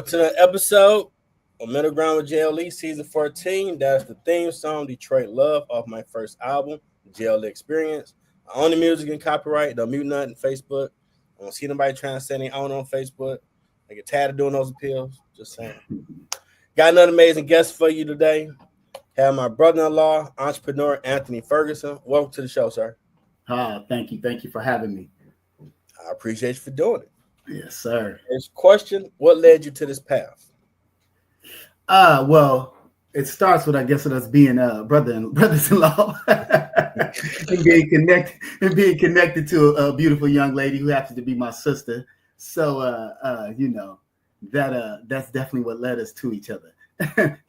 Welcome to the episode of Middle Ground with JLE Season 14. That's the theme song, Detroit Love, off my first album, JLE Experience. I own the music and copyright. Don't mute nothing Facebook. I don't see nobody trying to say they own on Facebook. I get tired of doing those appeals. Just saying. Got another amazing guest for you today. Have my brother-in-law, entrepreneur Anthony Ferguson. Welcome to the show, sir. Thank you. Thank you for having me. I appreciate you for doing it. Yes, sir. First question, what led you to this path? Well, it starts with, I guess, with us being brothers-in-law and being connected to a beautiful young lady who happens to be my sister. So that's definitely what led us to each other.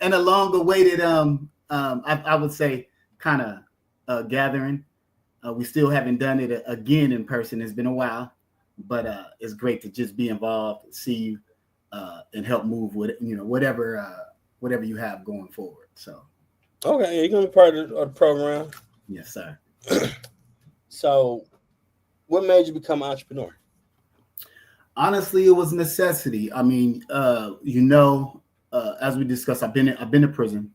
And along the way that I would say kind of gathering. We still haven't done it again in person. It's been a while. But it's great to just be involved, see you, and help move with it. Whatever you have going forward. So, okay, you're gonna be part of the program. Yes, sir. So, what made you become an entrepreneur? Honestly, it was necessity. I mean, as we discussed, I've been to prison.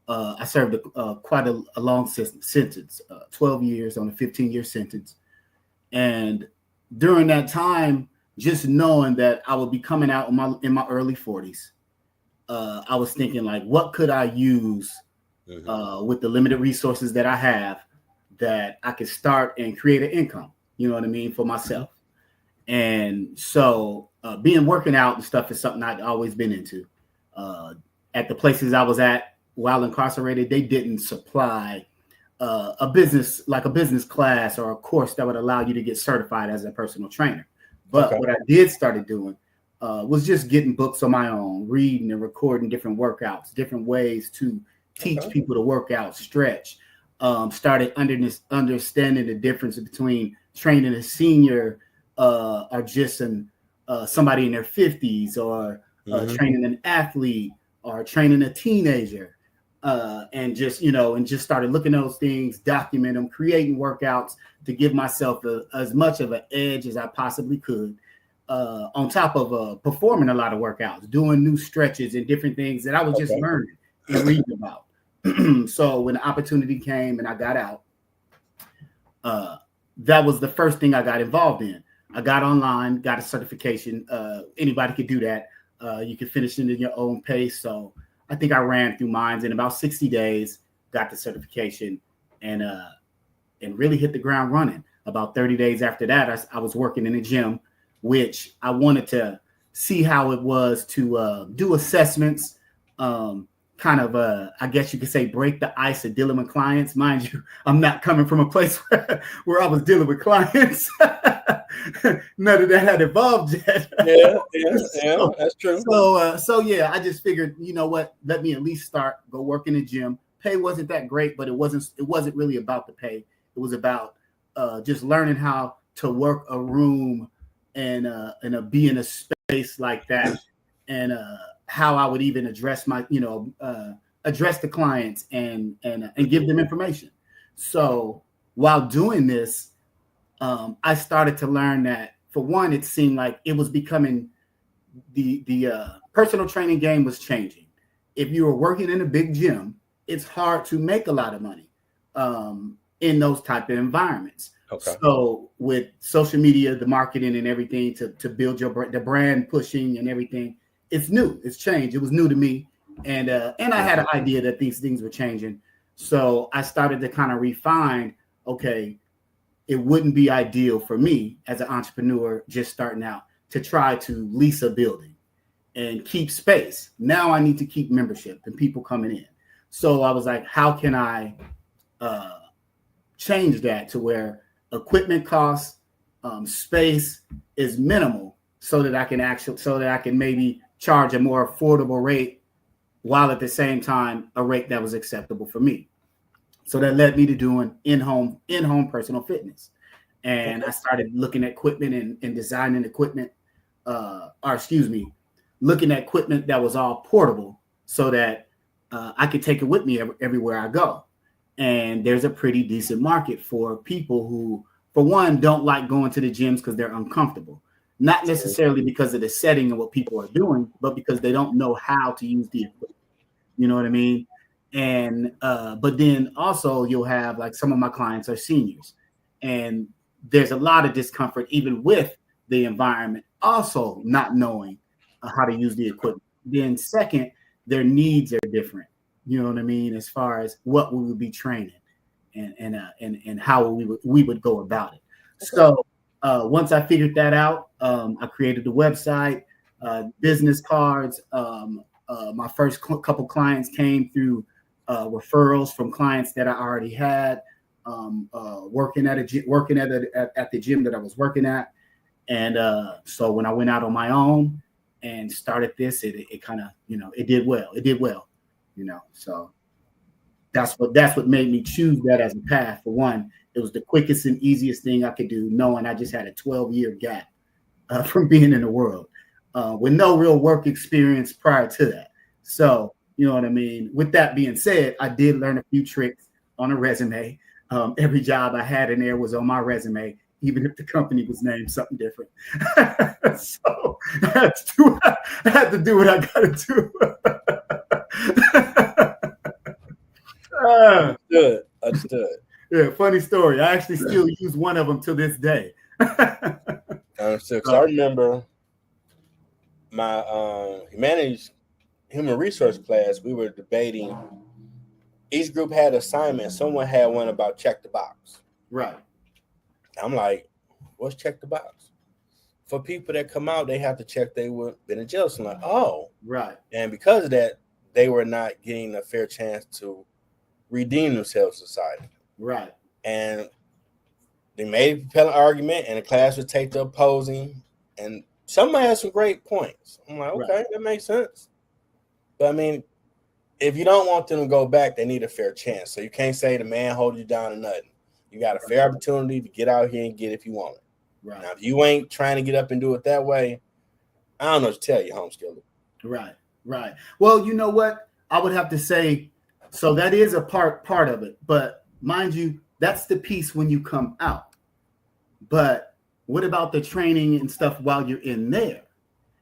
I served quite a long sentence, 12 years on a 15-year sentence, and during that time, just knowing that I would be coming out in my early 40s, I was thinking, like, what could I use with the limited resources that I have that I could start and create an income, you know what I mean, for myself. And so working out and stuff is something I'd always been into. At the places I was at while incarcerated, they didn't supply a business class or a course that would allow you to get certified as a personal trainer. But What I did started doing was just getting books on my own, reading and recording different workouts, different ways to teach people to work out, stretch. Started understanding the difference between training a senior or just somebody in their 50s, or training an athlete or training a teenager. And just started looking at those things, document them, creating workouts to give myself as much of an edge as I possibly could. On top of performing a lot of workouts, doing new stretches and different things that I was just learning and reading about. So when the opportunity came and I got out, that was the first thing I got involved in. I got online, got a certification. Anybody could do that. You can finish it in your own pace. So I think I ran through mine in about 60 days, got the certification, and really hit the ground running. About 30 days after that, I was working in a gym, which I wanted to see how it was to do assessments, I guess you could say, break the ice of dealing with clients. Mind you, I'm not coming from a place where I was dealing with clients. None of that had evolved yet. Yeah, that's true. So yeah, I just figured, you know what, let me at least go work in the gym. Pay wasn't that great, but it wasn't really about the pay. It was about just learning how to work a room and be in a space like that, and how I would even address address the clients and give them information. So while doing this, I started to learn that, for one, it seemed like it was becoming the personal training game was changing. If you were working in a big gym, it's hard to make a lot of money in those type of environments. Okay. So with social media, the marketing and everything to build the brand pushing and everything, it's new. It's changed. It was new to me, and I had an idea that these things were changing. So I started to kind of refine. Okay, it wouldn't be ideal for me as an entrepreneur just starting out to try to lease a building and keep space. Now I need to keep membership and people coming in. So I was like, how can I change that to where equipment costs, space is minimal, so that I can maybe charge a more affordable rate, while at the same time a rate that was acceptable for me. So that led me to doing in-home personal fitness. And I started looking at equipment and designing equipment, looking at equipment that was all portable, so that I could take it with me everywhere I go. And there's a pretty decent market for people who, for one, don't like going to the gyms because they're uncomfortable. not necessarily because of the setting and what people are doing, but because they don't know how to use the equipment. You know what I mean? And but then also you'll have, like, some of my clients are seniors, and there's a lot of discomfort even with the environment, also not knowing how to use the equipment. Then second, their needs are different. You know what I mean? As far as what we would be training and how we would go about it. So once I figured that out, I created the website, business cards. My first couple clients came through referrals from clients that I already had working at the gym that I was working at. And so when I went out on my own and started this, it kind of, it did well. So that's what made me choose that as a path. For one, it was the quickest and easiest thing I could do, knowing I just had a 12-year gap from being in the world with no real work experience prior to that. So, you know what I mean? With that being said, I did learn a few tricks on a resume. Every job I had in there was on my resume, even if the company was named something different. So I had to do what I got to do. Understood. Yeah, funny story. I actually still use one of them to this day. Understood. Because I remember my humanities human resource class, we were debating. Each group had an assignment. Someone had one about check the box. Right. I'm like, what's check the box? For people that come out, they have to check they would been in jail. So I'm like, oh, right. And because of that, they were not getting a fair chance to redeem themselves in society. Right. And they made a compelling argument, and the class would take the opposing. And somebody had some great points. I'm like, okay, that makes sense. But I mean, if you don't want them to go back, they need a fair chance. So you can't say the man hold you down or nothing. You got a fair opportunity to get out here and get it if you want it. Right. Now, if you ain't trying to get up and do it that way, I don't know what to tell you, homeskiller. Right. Right. Well, you know what? I would have to say, so that is a part of it. But mind you, that's the piece when you come out. But what about the training and stuff while you're in there?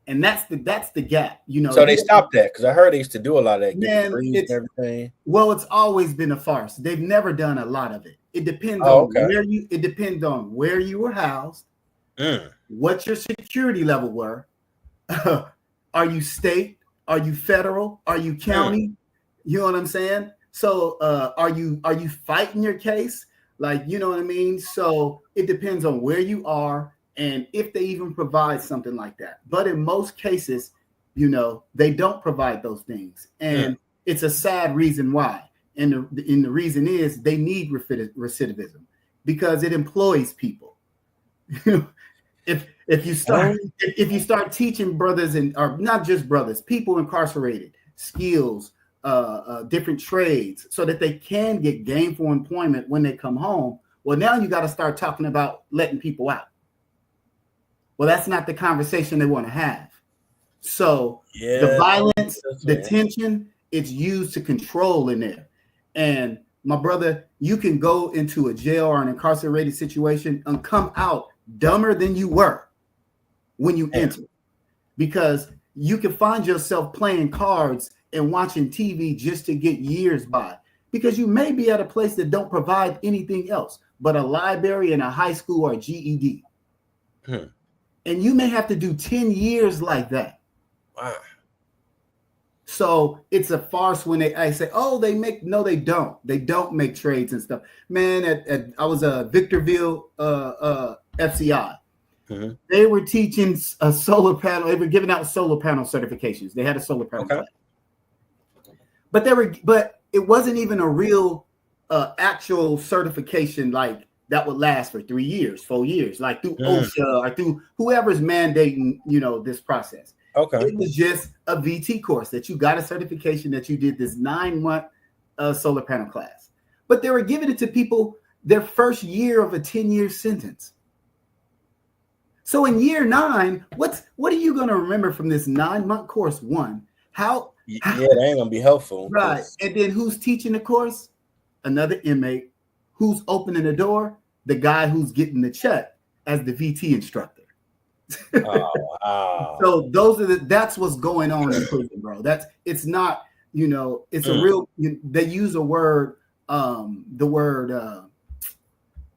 And that's the gap, you know. So they stopped that because I heard they used to do a lot of that, Man, and everything. Well, it's always been a farce. They've never done a lot of it. It depends on where you. It depends on where you were housed, what your security level were. Are you state? Are you federal? Are you county? You know what I'm saying? So, are you fighting your case? Like, you know what I mean? So it depends on where you are. And if they even provide something like that. But in most cases, you know, they don't provide those things. And it's a sad reason why. And the reason is they need recidivism because it employs people. if you start teaching brothers or not just brothers, people incarcerated, skills, different trades so that they can get gainful employment when they come home. Well, now you got to start talking about letting people out. Well, that's not the conversation they want to have. So the violence, the tension, it's used to control in there. And my brother, you can go into a jail or an incarcerated situation and come out dumber than you were when you enter. Because you can find yourself playing cards and watching TV just to get years by. Because you may be at a place that don't provide anything else but a library and a high school or GED. And you may have to do 10 years like that. Wow. So it's a farce when I say, oh, they don't. They don't make trades and stuff. Man, I was a Victorville FCI. They were teaching a solar panel. They were giving out solar panel certifications. They had a solar panel class. But it wasn't even a real actual certification like that would last for 3 years, 4 years, like through OSHA or through whoever's mandating, you know, this process. It was just a VT course that you got a certification that you did this 9-month solar panel class. But they were giving it to people their first year of a 10-year sentence. So in year 9, what are you going to remember from this 9-month course? One, how they ain't gonna be helpful, right? And then who's teaching the course? Another inmate. Who's opening the door? The guy who's getting the check as the VT instructor. Oh, wow. So that's what's going on in prison, bro. It's not, it's a real, they use a word, the word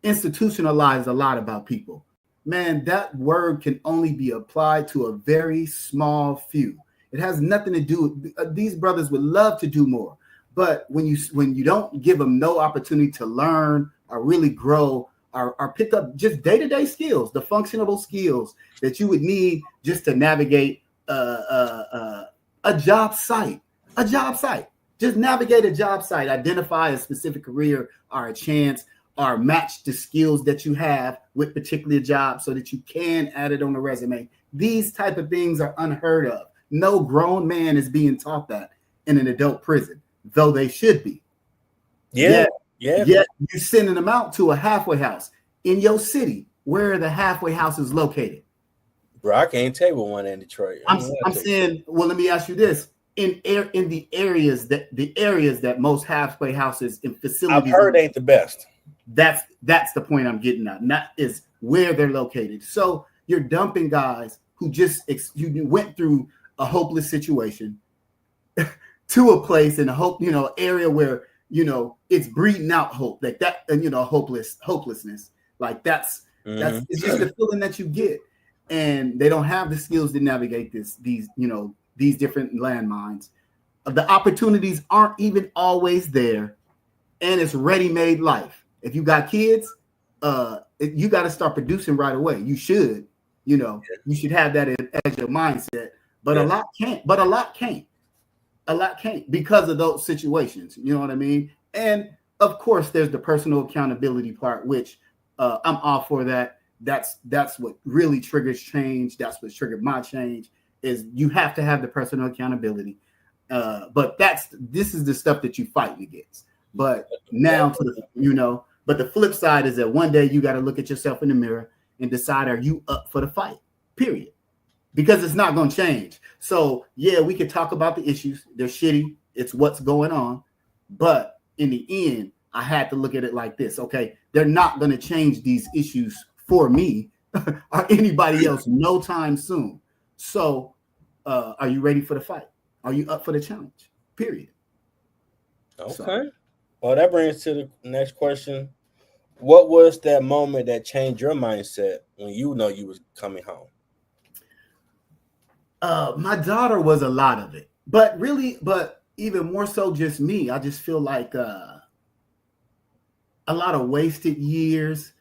institutionalized a lot about people. Man, that word can only be applied to a very small few. It has nothing to do with, these brothers would love to do more. But when you don't give them no opportunity to learn or really grow or pick up just day-to-day skills, the functional skills that you would need just to navigate a job site, just navigate a job site, identify a specific career or a chance, or match the skills that you have with particular jobs so that you can add it on the resume. These type of things are unheard of. No grown man is being taught that in an adult prison, though they should be. Yeah. Yet you're sending them out to a halfway house in your city. Where are the halfway houses located? Bro, I can't tell you one in Detroit. I'm saying, well, let me ask you this. In the areas that most halfway houses and facilities, I've heard ain't the best. That's the point I'm getting at. Not is where they're located. So you're dumping guys who you went through a hopeless situation to a place in a area where it's breeding out hope, like that, and hopelessness. Like that's it's just the feeling that you get, and they don't have the skills to navigate these different landmines. The opportunities aren't even always there, and it's ready-made life. If you got kids, you got to start producing right away. You should, you should have that as your mindset. But a lot can't. But a lot can't because of those situations. You know what I mean? And of course, there's the personal accountability part, which I'm all for that. That's what really triggers change. That's what triggered my change. Is you have to have the personal accountability. But this is the stuff that you fighting against. But now but the flip side is that one day you got to look at yourself in the mirror and decide, are you up for the fight? Period. Because it's not going to change. So yeah, we could talk about the issues. They're shitty. It's what's going on. But in the end, I had to look at it like this. Okay, they're not going to change these issues for me or anybody else no time soon. So are you ready for the fight? Are you up for the challenge? Period. Okay. So. Well, that brings us to the next question. What was that moment that changed your mindset when you was coming home? My daughter was a lot of it, but even more so just me. I just feel like a lot of wasted years,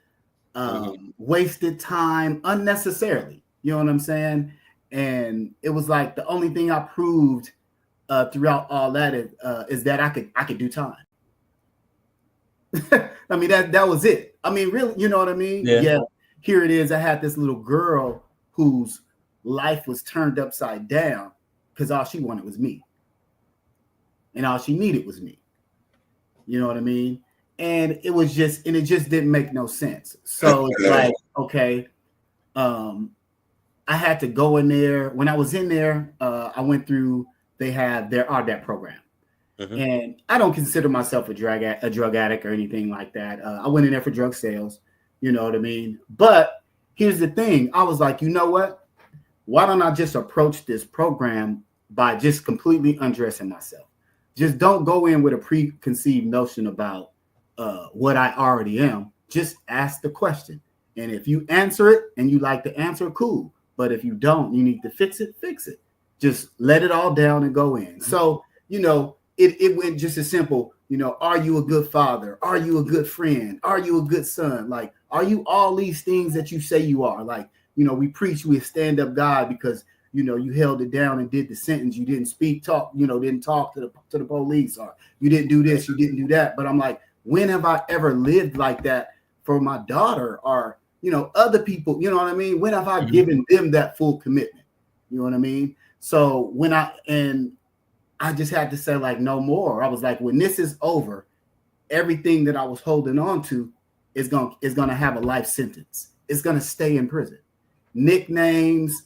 wasted time unnecessarily. You know what I'm saying? And it was like the only thing I proved throughout all that is that I could do time. I mean, that was it. I mean, really, you know what I mean? Yeah. Here it is. I had this little girl whose life was turned upside down because all she wanted was me. And all she needed was me. You know what I mean? And it just didn't make no sense. So it's like, okay, I had to go in there. When I was in there, I went through, they had their RDAP program. And I don't consider myself a drug addict or anything like that. I went in there for drug sales, you know what I mean? But here's the thing. I was like, you know what? Why don't I just approach this program by just completely undressing myself? Just don't go in with a preconceived notion about what I already am. Just ask the question. And if you answer it and you like the answer, cool. But if you don't, you need to fix it. Just let it all down and go in. So, it went just as simple, are you a good father? Are you a good friend? Are you a good son? Like, are you all these things that you say you are? Like, we preach we a stand-up guy because, you held it down and did the sentence. You didn't didn't talk to the police, or you didn't do this, you didn't do that. But I'm like, when have I ever lived like that for my daughter or, other people? You know what I mean? When have I given them that full commitment? You know what I mean? So I just had to say, like, no more. I was like, when this is over, everything that I was holding on to is going to have a life sentence. It's going to stay in prison. Nicknames,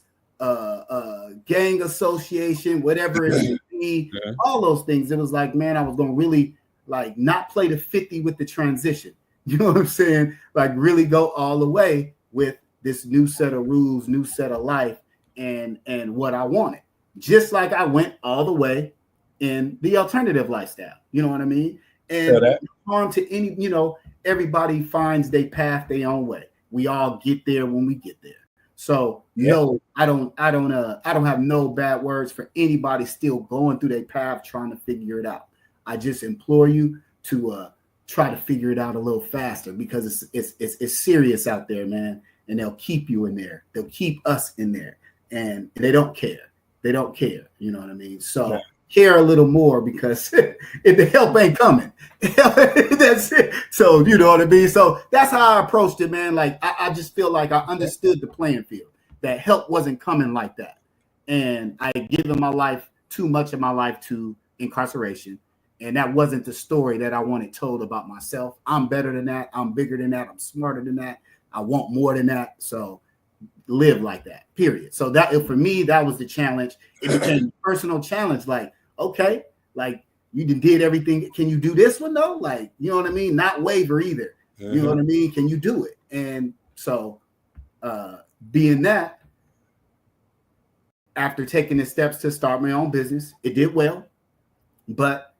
gang association, whatever it may be, all those things. It was like, man, I was going to really like not play the 50 with the transition. You know what I'm saying? Like really go all the way with this new set of rules, new set of life, and what I wanted. Just like I went all the way in the alternative lifestyle. You know what I mean? And harm to any, everybody finds their path their own way. We all get there when we get there. So no, I don't have no bad words for anybody still going through their path trying to figure it out. I just implore you to try to figure it out a little faster, because it's serious out there, man. And they'll keep you in there. They'll keep us in there, and they don't care. They don't care. You know what I mean? So care a little more, because if the help ain't coming, that's it. So you know what I mean? So that's how I approached it, man. Like I just feel like I understood the playing field, that help wasn't coming like that. And I had given my life, too much of my life, to incarceration. And that wasn't the story that I wanted told about myself. I'm better than that. I'm bigger than that. I'm smarter than that. I want more than that. So live like that, period. So that, for me, that was the challenge. It became a personal challenge. Like, okay, like you did everything. Can you do this one though? Like, you know what I mean? Not waver either. Mm-hmm. You know what I mean? Can you do it? And so being that, after taking the steps to start my own business, it did well. But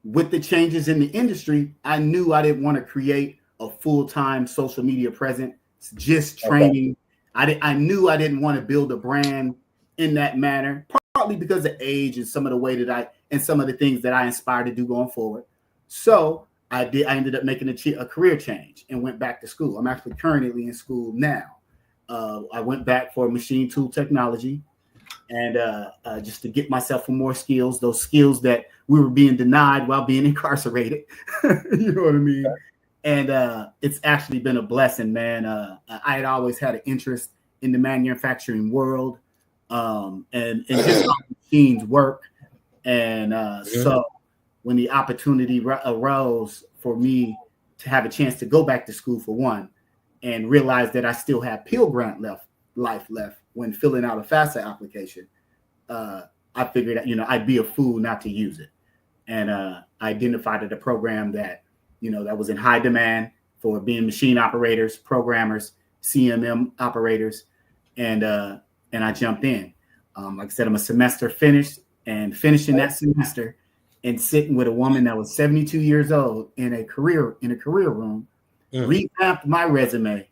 with the changes in the industry, I knew I didn't want to create a full-time social media presence, just training. Okay. I knew I didn't want to build a brand in that manner, partly because of age and some of the way that and some of the things that I inspired to do going forward. So I ended up making a career change and went back to school. I'm actually currently in school now. I went back for machine tool technology, and just to get myself for more skills, those skills that we were being denied while being incarcerated. You know what I mean? And it's actually been a blessing, man. I had always had an interest in the manufacturing world, and just how machines work. And so when the opportunity arose for me to have a chance to go back to school, for one, and realize that I still have Pell Grant life left when filling out a FAFSA application, I figured that, I'd be a fool not to use it. And I identified a program that, that was in high demand for being machine operators, programmers, CMM operators. And I jumped in. Like I said, I'm a semester finished, and finishing that semester and sitting with a woman that was 72 years old in a career room, revamped my resume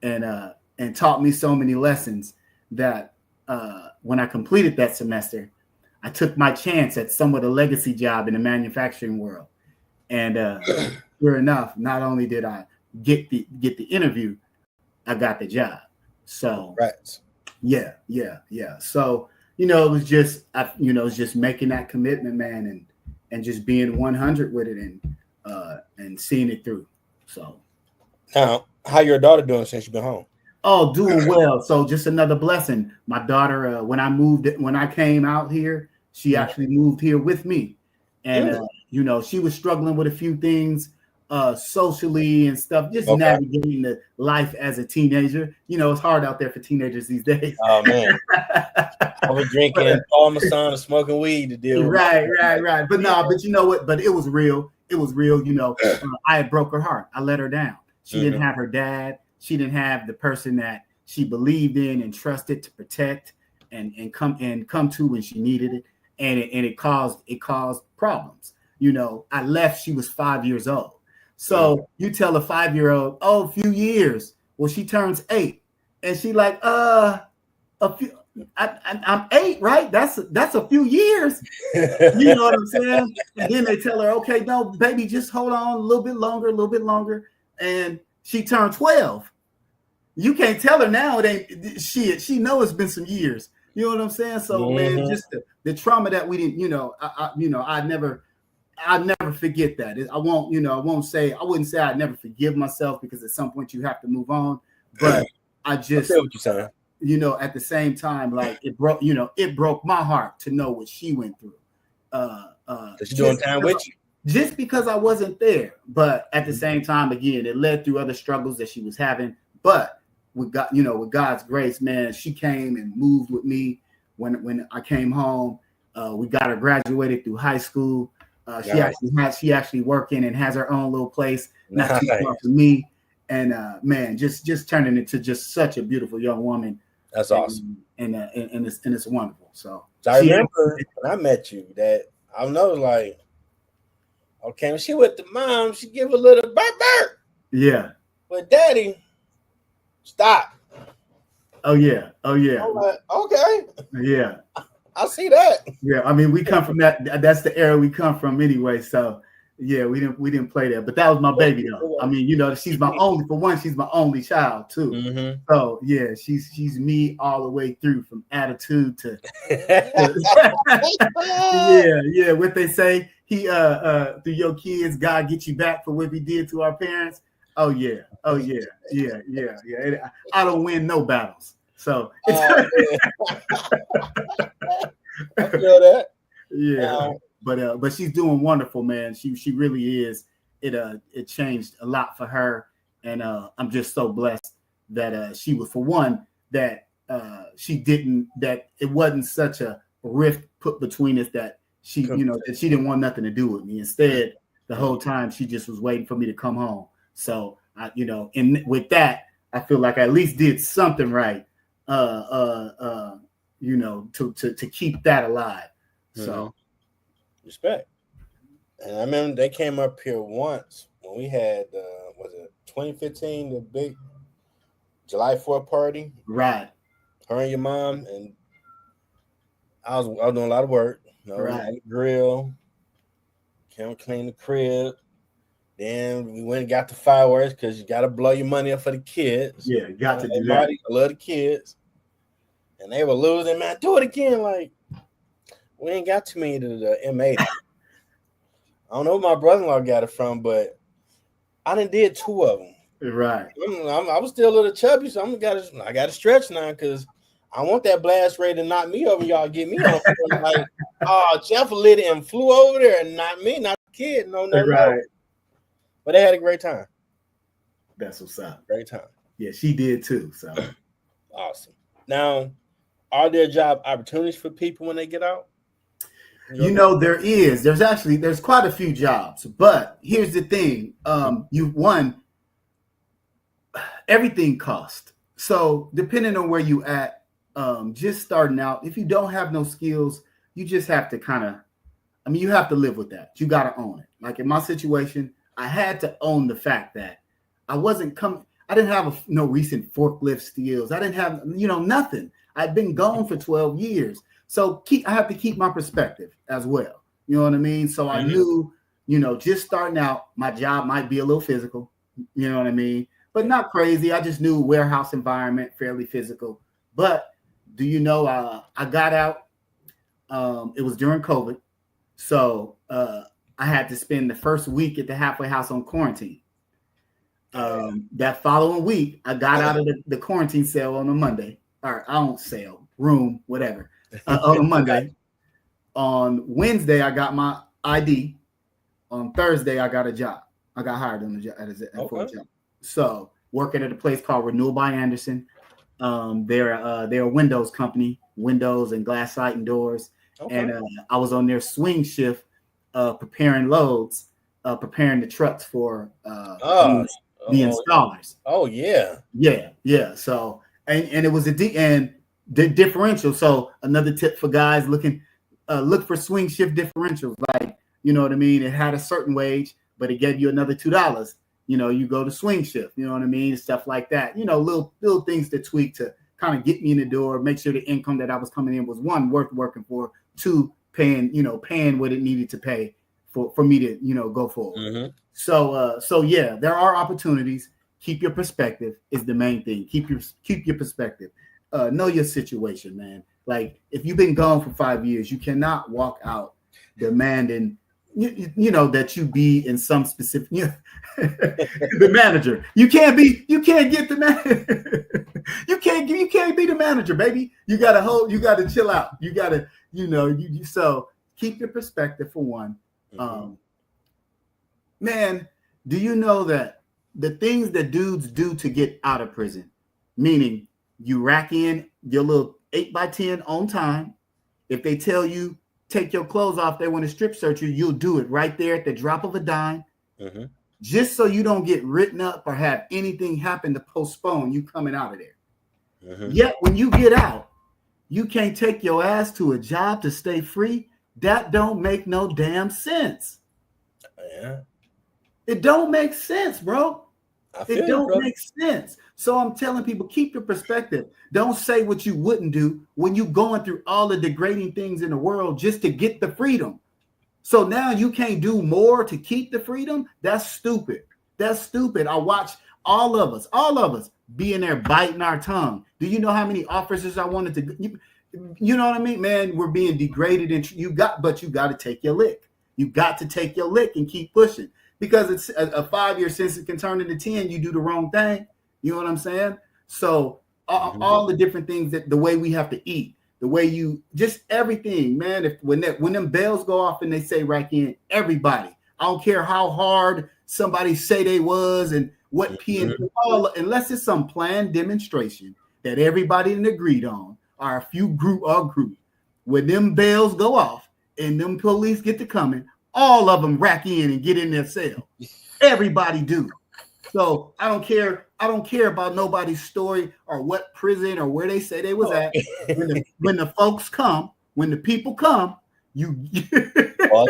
and taught me so many lessons that when I completed that semester, I took my chance at somewhat a legacy job in the manufacturing world. And sure enough, not only did I get the interview, I got the job. So yeah. So, it was just, it was just making that commitment, man, and just being 100 with it and seeing it through. So now, how your daughter doing since you've been home? Oh, doing well. So just another blessing. My daughter, when I came out here, she actually moved here with me. And, she was struggling with a few things socially and stuff, just navigating the life as a teenager. It's hard out there for teenagers these days. Oh, man. I was drinking Parmesan and smoking weed to deal with Right. But you know what? But it was real. It was real. I had broke her heart. I let her down. She didn't have her dad. She didn't have the person that she believed in and trusted to protect and come to when she needed it. And it caused problems. I left, she was 5 years old. So you tell a 5-year-old, a few years. Well, she turns 8. And she like, a few, I'm 8, right? That's a few years. You know what I'm saying? And then they tell her, okay, no, baby, just hold on a little bit longer. And she turned 12. You can't tell her now it ain't shit. She knows it's been some years. You know what I'm saying? So man, just the trauma that we didn't, I never forget that. I wouldn't say I'd never forgive myself, because at some point you have to move on. But I just, I what you're saying. At the same time, like it broke my heart to know what she went through. She's doing time with you. Just because I wasn't there, but at the same time, again, it led through other struggles that she was having. But with God's grace, man, she came and moved with me when I came home. We got her graduated through high school. She actually working and has her own little place, not too far from me. and man, just turning into just such a beautiful young woman. That's awesome, and it's wonderful. So I remember when I met you that I know like, okay, when she with the mom, she give a little burp. Yeah. But daddy, stop. Oh yeah. I'm like, okay. Yeah. I see that. Yeah. I mean, we come from that. That's the era we come from anyway. So yeah, we didn't play that. But that was my baby though. I mean, she's my only, for one, she's my only child too. Mm-hmm. So yeah, she's me all the way through, from attitude to yeah. What they say, he through your kids, God get you back for what he did to our parents. Oh yeah. I don't win no battles. So I feel that. Yeah. But she's doing wonderful, man. She really is. It changed a lot for her, and I'm just so blessed that she was, for one, that that it wasn't such a rift put between us, that she that she didn't want nothing to do with me. Instead, the whole time she just was waiting for me to come home. So and with that, I feel like I at least did something right. To keep that alive. So respect. And I remember they came up here once when we had was it 2015, the big July 4th party? Right. Her and your mom, and I was doing a lot of work. Right. On the grill, came clean the crib. Then we went and got the fireworks because you got to blow your money up for the kids. Yeah, you got to do that. I love the kids. And they were losing, man. Do it again. Like, we ain't got too many to the M80. I don't know where my brother-in-law got it from, but I done did 2 of them. Right. I was still a little chubby, so I got to stretch now because I want that blast ray to knock me over. Y'all get me on. Like, Jeff lit it and flew over there, and not me, not the kid. No. Right. But they had a great time. That's what's up. Great time. Yeah, she did too. So awesome. Now, are there job opportunities for people when they get out? There's quite a few jobs, but here's the thing. Everything costs. So depending on where you at, just starting out, if you don't have no skills, you just have to you have to live with that. You got to own it. Like in my situation, I had to own the fact that I didn't have no recent forklift skills. I didn't have, nothing. I'd been gone for 12 years. So I have to keep my perspective as well. You know what I mean? So I knew, just starting out, my job might be a little physical, you know what I mean? But not crazy. I just knew warehouse environment, fairly physical. But I got out. It was during COVID. So I had to spend the first week at the halfway house on quarantine. That following week, I got out of the quarantine cell on a Monday. Or I don't cell, room, whatever. On a Monday. On Wednesday, I got my ID. On Thursday, I got a job. I got hired on the job for a job. So working at a place called Renewal by Anderson. They're a windows company, windows and glass sliding doors. Okay. And I was on their swing shift, preparing loads, preparing the trucks for the installers. Oh yeah. So and it was the differential. So another tip for guys looking, look for swing shift differentials. Like, you know what I mean? It had a certain wage, but it gave you another $2. You go to swing shift, you know what I mean? Stuff like that. Little things to tweak to kind of get me in the door, make sure the income that I was coming in was, one, worth working for, two, paying what it needed to pay for me to, go forward. Mm-hmm. So yeah, there are opportunities. Keep your perspective is the main thing. Keep your perspective. Know your situation, man. Like if you've been gone for 5 years, you cannot walk out demanding, that you be in some specific, the manager. You can't get the manager. you can't be the manager, baby. You gotta chill out. You gotta, so keep your perspective for one. Mm-hmm. Man, do you know that the things that dudes do to get out of prison, meaning you rack in your little 8x10 on time. If they tell you take your clothes off, they want to strip search you, you'll do it right there at the drop of a dime. Mm-hmm. just so you don't get written up or have anything happen to postpone you coming out of there. Mm-hmm. Yet when you get out, you can't take your ass to a job to stay free. That don't make no damn sense. Yeah. It don't make sense, bro. It don't make sense. So I'm telling people, keep your perspective. Don't say what you wouldn't do when you're going through all the degrading things in the world just to get the freedom. So now you can't do more to keep the freedom? That's stupid. That's stupid. I watch all of us be in there biting our tongue. Do you know how many officers I wanted to? You know what I mean, man? We're being degraded, and you got to take your lick. You got to take your lick and keep pushing, because it's a 5-year sentence can turn into 10. You do the wrong thing. You know what I'm saying? So all the different things, that the way we have to eat, the way you just everything, man. When them bells go off and they say rack in, everybody, I don't care how hard somebody say they was and what unless it's some planned demonstration that everybody agreed on, or a few group. When them bells go off and them police get to coming, all of them rack in and get in their cell. Everybody do. So I don't care about nobody's story or what prison or where they say they was at. When the folks come, when the people come, you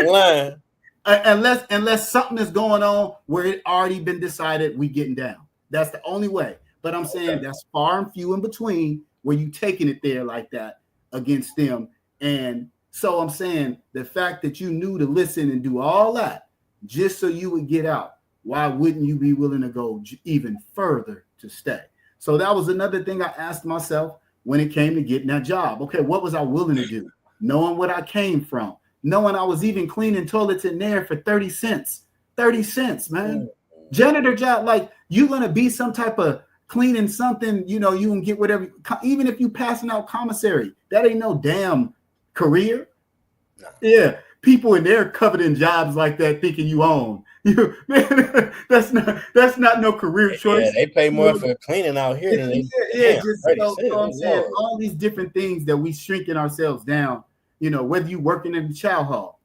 line. Unless something is going on where it already been decided, we getting down. That's the only way. But I'm saying that's far and few in between where you taking it there like that against them. And so I'm saying the fact that you knew to listen and do all that just so you would get out, why wouldn't you be willing to go even further to stay? So that was another thing I asked myself when it came to getting that job. Okay, what was I willing to do? Knowing what I came from, knowing I was even cleaning toilets in there for 30 cents. 30 cents, man. Janitor job, like you gonna be some type of cleaning something, you know, you can get whatever, even if you passing out commissary, that ain't no damn career. No. Yeah, people in there covered in jobs like that thinking you own. Man, that's not no career choice. Yeah, they pay more for cleaning out here than they I'm saying all these different things that we shrinking ourselves down. You know, whether you working in the chow hall,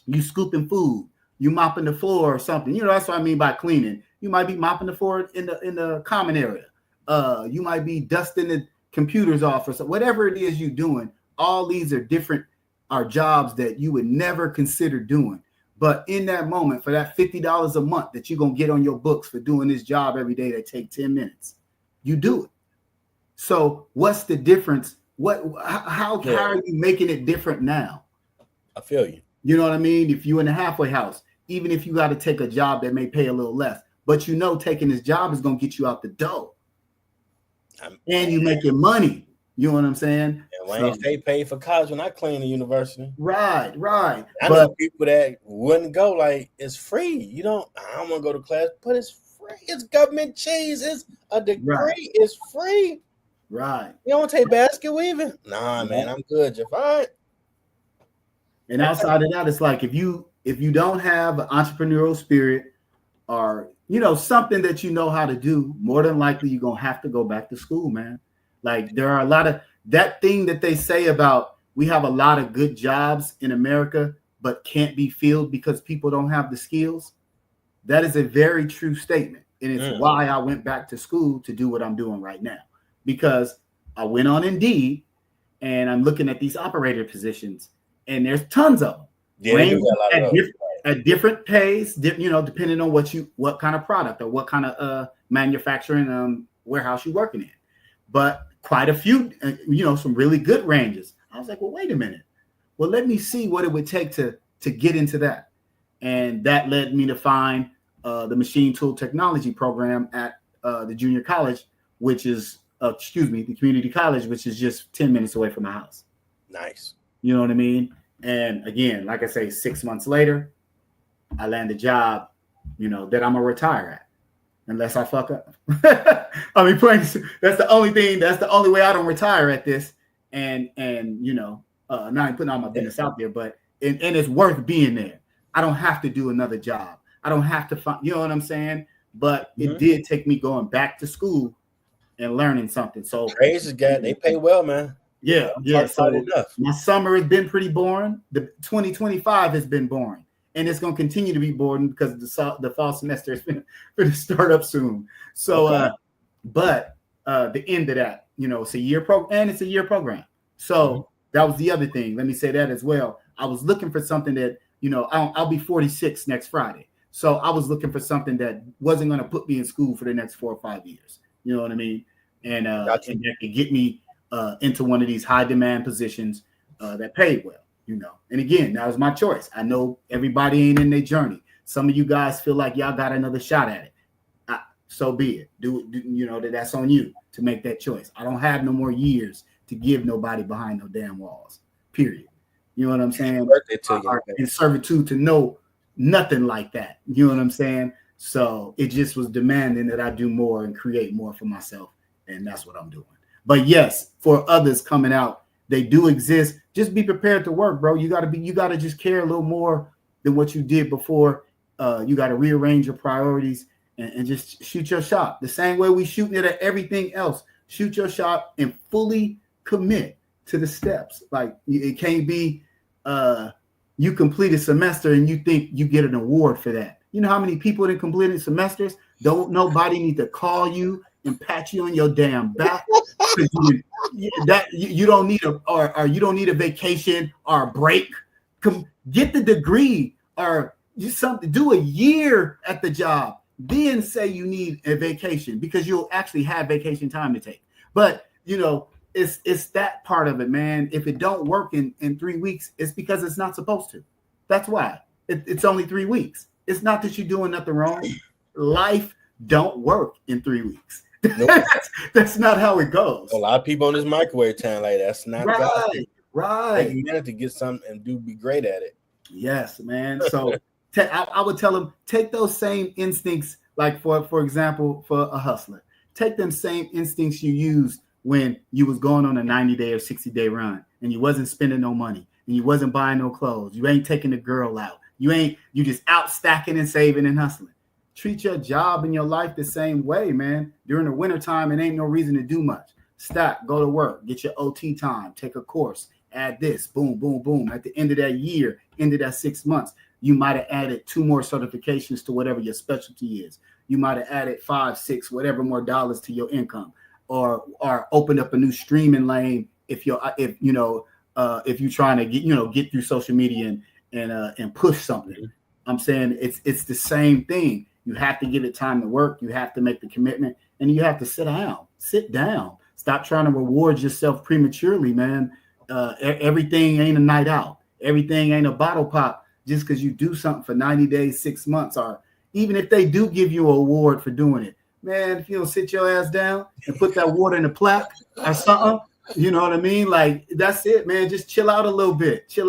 you scooping food, you mopping the floor or something. You know, that's what I mean by cleaning. You might be mopping the floor in the common area. You might be dusting the computers off or something. Whatever it is you're doing, all these are jobs that you would never consider doing. But in that moment, for that $50 a month that you're going to get on your books for doing this job every day that take 10 minutes, you do it. So what's the difference? How are you making it different now? I feel you. You know what I mean? If you're in a halfway house, even if you got to take a job that may pay a little less, but you know taking this job is going to get you out the door. And you making money. You know what I'm saying? And Wayne State paid for college when I cleaned the university. Right. I know people that wouldn't go, like, it's free. I don't want to go to class, but it's free. It's government cheese. It's a degree. Right. It's free. Right. You don't take basket weaving? Nah, man, I'm good. You're fine. And outside of that, it's like if you don't have an entrepreneurial spirit or, you know, something that you know how to do, more than likely you're going to have to go back to school, man. Like there are a lot of that thing that they say about we have a lot of good jobs in America, but can't be filled because people don't have the skills. That is a very true statement. And it's why I went back to school to do what I'm doing right now, because I went on Indeed and I'm looking at these operator positions and there's tons of them. Yeah, at different pays, you know, depending on what kind of product or what kind of manufacturing warehouse you're working in. But quite a few, you know, some really good ranges. I was like, well, wait a minute. Well, let me see what it would take to get into that. And that led me to find the machine tool technology program at the junior college, which is, the community college, which is just 10 minutes away from my house. Nice. You know what I mean? And again, like I say, 6 months later, I land a job, you know, that I'm going to retire at. Unless I fuck up. I mean, that's the only thing. That's the only way I don't retire at this. And you know, not putting all my business out there, but and it's worth being there. I don't have to do another job. I don't have to find. You know what I'm saying? But it did take me going back to school and learning something. So trades they pay well, man. Yeah. So my summer has been pretty boring. The 2025 has been boring, and it's going to continue to be boring because the fall semester is going to start up soon. So, but the end of that, it's a year program, and it's a year program. So that was the other thing. Let me say that as well. I was looking for something that, I'll be 46 next Friday. So I was looking for something that wasn't going to put me in school for the next 4 or 5 years. You know what I mean? And that could get me into one of these high demand positions that paid well, And again, that was my choice. I know everybody ain't in their journey. Some of you guys feel like y'all got another shot at it. So be it. That's on you to make that choice. I don't have no more years to give nobody behind no damn walls. Period. You know what I'm saying? In servitude to know nothing like that. You know what I'm saying? So it just was demanding that I do more and create more for myself. And that's what I'm doing. But yes, for others coming out, they do exist. Just be prepared to work, bro. You gotta just care a little more than what you did before. You got to rearrange your priorities and just shoot your shot. The same way we shooting it at everything else. Shoot your shot and fully commit to the steps. Like it can't be you complete a semester and you think you get an award for that. You know how many people that completed semesters? Don't nobody need to call you and pat you on your damn back. You don't need you don't need a vacation or a break. Get the degree or do a year at the job. Then say you need a vacation because you'll actually have vacation time to take. But it's that part of it, man. If it don't work in 3 weeks, it's because it's not supposed to. That's why. It's only 3 weeks. It's not that you're doing nothing wrong. Life don't work in 3 weeks. Nope. That's not how it goes. A lot of people on this microwave time like that's not right. You have to get something and be great at it. Yes, man. So I would tell them take those same instincts, like for example, for a hustler, take them same instincts you used when you was going on a 90-day or 60-day run and you wasn't spending no money and you wasn't buying no clothes. You ain't taking the girl out. You just out stacking and saving and hustling. Treat your job and your life the same way, man. During the wintertime, it ain't no reason to do much. Stack, go to work, get your OT time, take a course, add this, boom, boom, boom. At the end of that year, end of that 6 months, you might have added 2 more certifications to whatever your specialty is. You might have added 5, 6, whatever more dollars to your income, or opened up a new streaming lane if you're trying to get through social media and push something. I'm saying it's the same thing. You have to give it time to work. You have to make the commitment, and you have to sit down. Stop trying to reward yourself prematurely, man. Everything ain't a night out. Everything ain't a bottle pop just because you do something for 90 days, 6 months, or even if they do give you an award for doing it, man, if you don't sit your ass down and put that water in a plaque or something, you know what I mean? Like, that's it, man. Just chill out a little bit and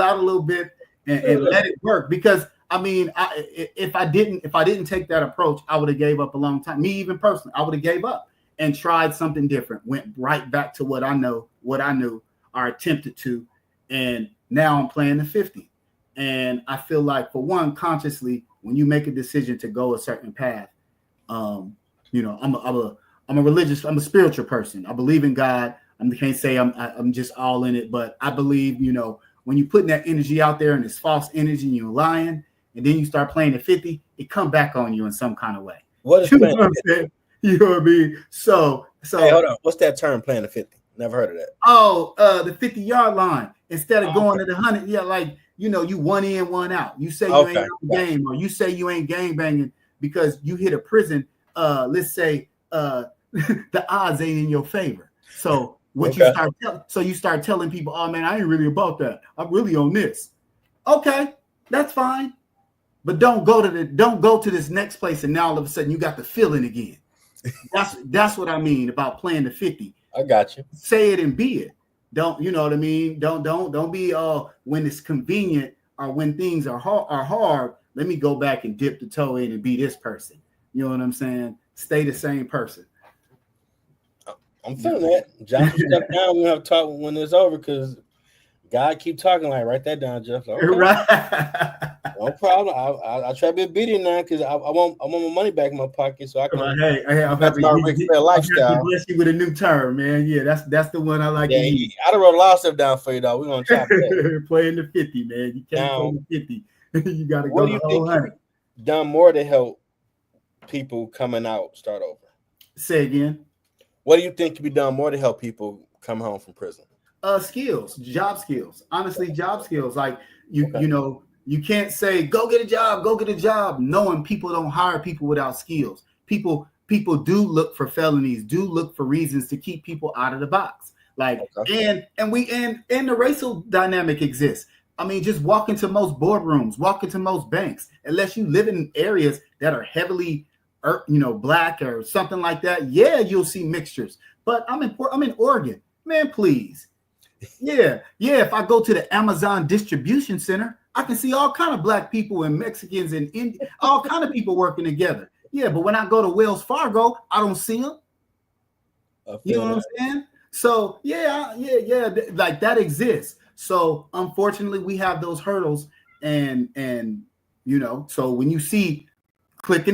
let it work. Because I mean, if I didn't take that approach, I would have gave up a long time. Me, even personally, I would have gave up and tried something different. Went right back to what I knew, or attempted to, and now I'm playing the 50. And I feel like, for one, consciously, when you make a decision to go a certain path, I'm a spiritual person. I believe in God. I can't say I'm just all in it, but I believe, when you're putting that energy out there and it's false energy and you're lying, and then you start playing the 50, it come back on you in some kind of way. What is playing the 50? You know what I mean? So hey, hold on. What's that term, playing the 50? Never heard of that. Oh, the 50-yard line. Instead of going to the 100, you one in, one out. You say you ain't on the game, or you say you ain't gang banging because you hit a prison. Let's say the odds ain't in your favor. So you start telling people, oh man, I ain't really about that. I'm really on this. Okay, that's fine. But don't go to this next place and now all of a sudden you got the feeling again. That's what I mean about playing the 50. I got you. Say it and be it. Don't, you know what I mean? Don't be when it's convenient or when things are hard, let me go back and dip the toe in and be this person. You know what I'm saying? Stay the same person. I'm feeling that. Josh will step down. We'll have to talk when it's over because God keep talking. Like, write that down, Jeff. Okay. Right. No problem. I try to be obedient now because I want my money back in my pocket so I can. Hey, I'm happy to lifestyle. Bless you with a new term, man. Yeah, that's the one I like. Yeah, I done wrote a lot of stuff down for you, though. We're gonna try that. Playing the 50, man. You can't play the 50. You got to What go do the you whole think can 100. be done more to help people coming out start over? Say again. What do you think can be done more to help people come home from prison? Skills, job skills. Honestly, job skills. Like Okay. you can't say go get a job, knowing people don't hire people without skills. People do look for felonies, do look for reasons to keep people out of the box. Like Okay. and the racial dynamic exists. I mean, just walk into most boardrooms, walk into most banks, unless you live in areas that are heavily, black or something like that. Yeah, you'll see mixtures. But I'm in Oregon, man. Please, yeah. If I go to the Amazon distribution center, I can see all kind of black people and Mexicans and all kind of people working together. Yeah, but when I go to Wells Fargo, I don't see them. You know what I'm saying? So yeah, like that exists. So unfortunately, we have those hurdles, and so when you see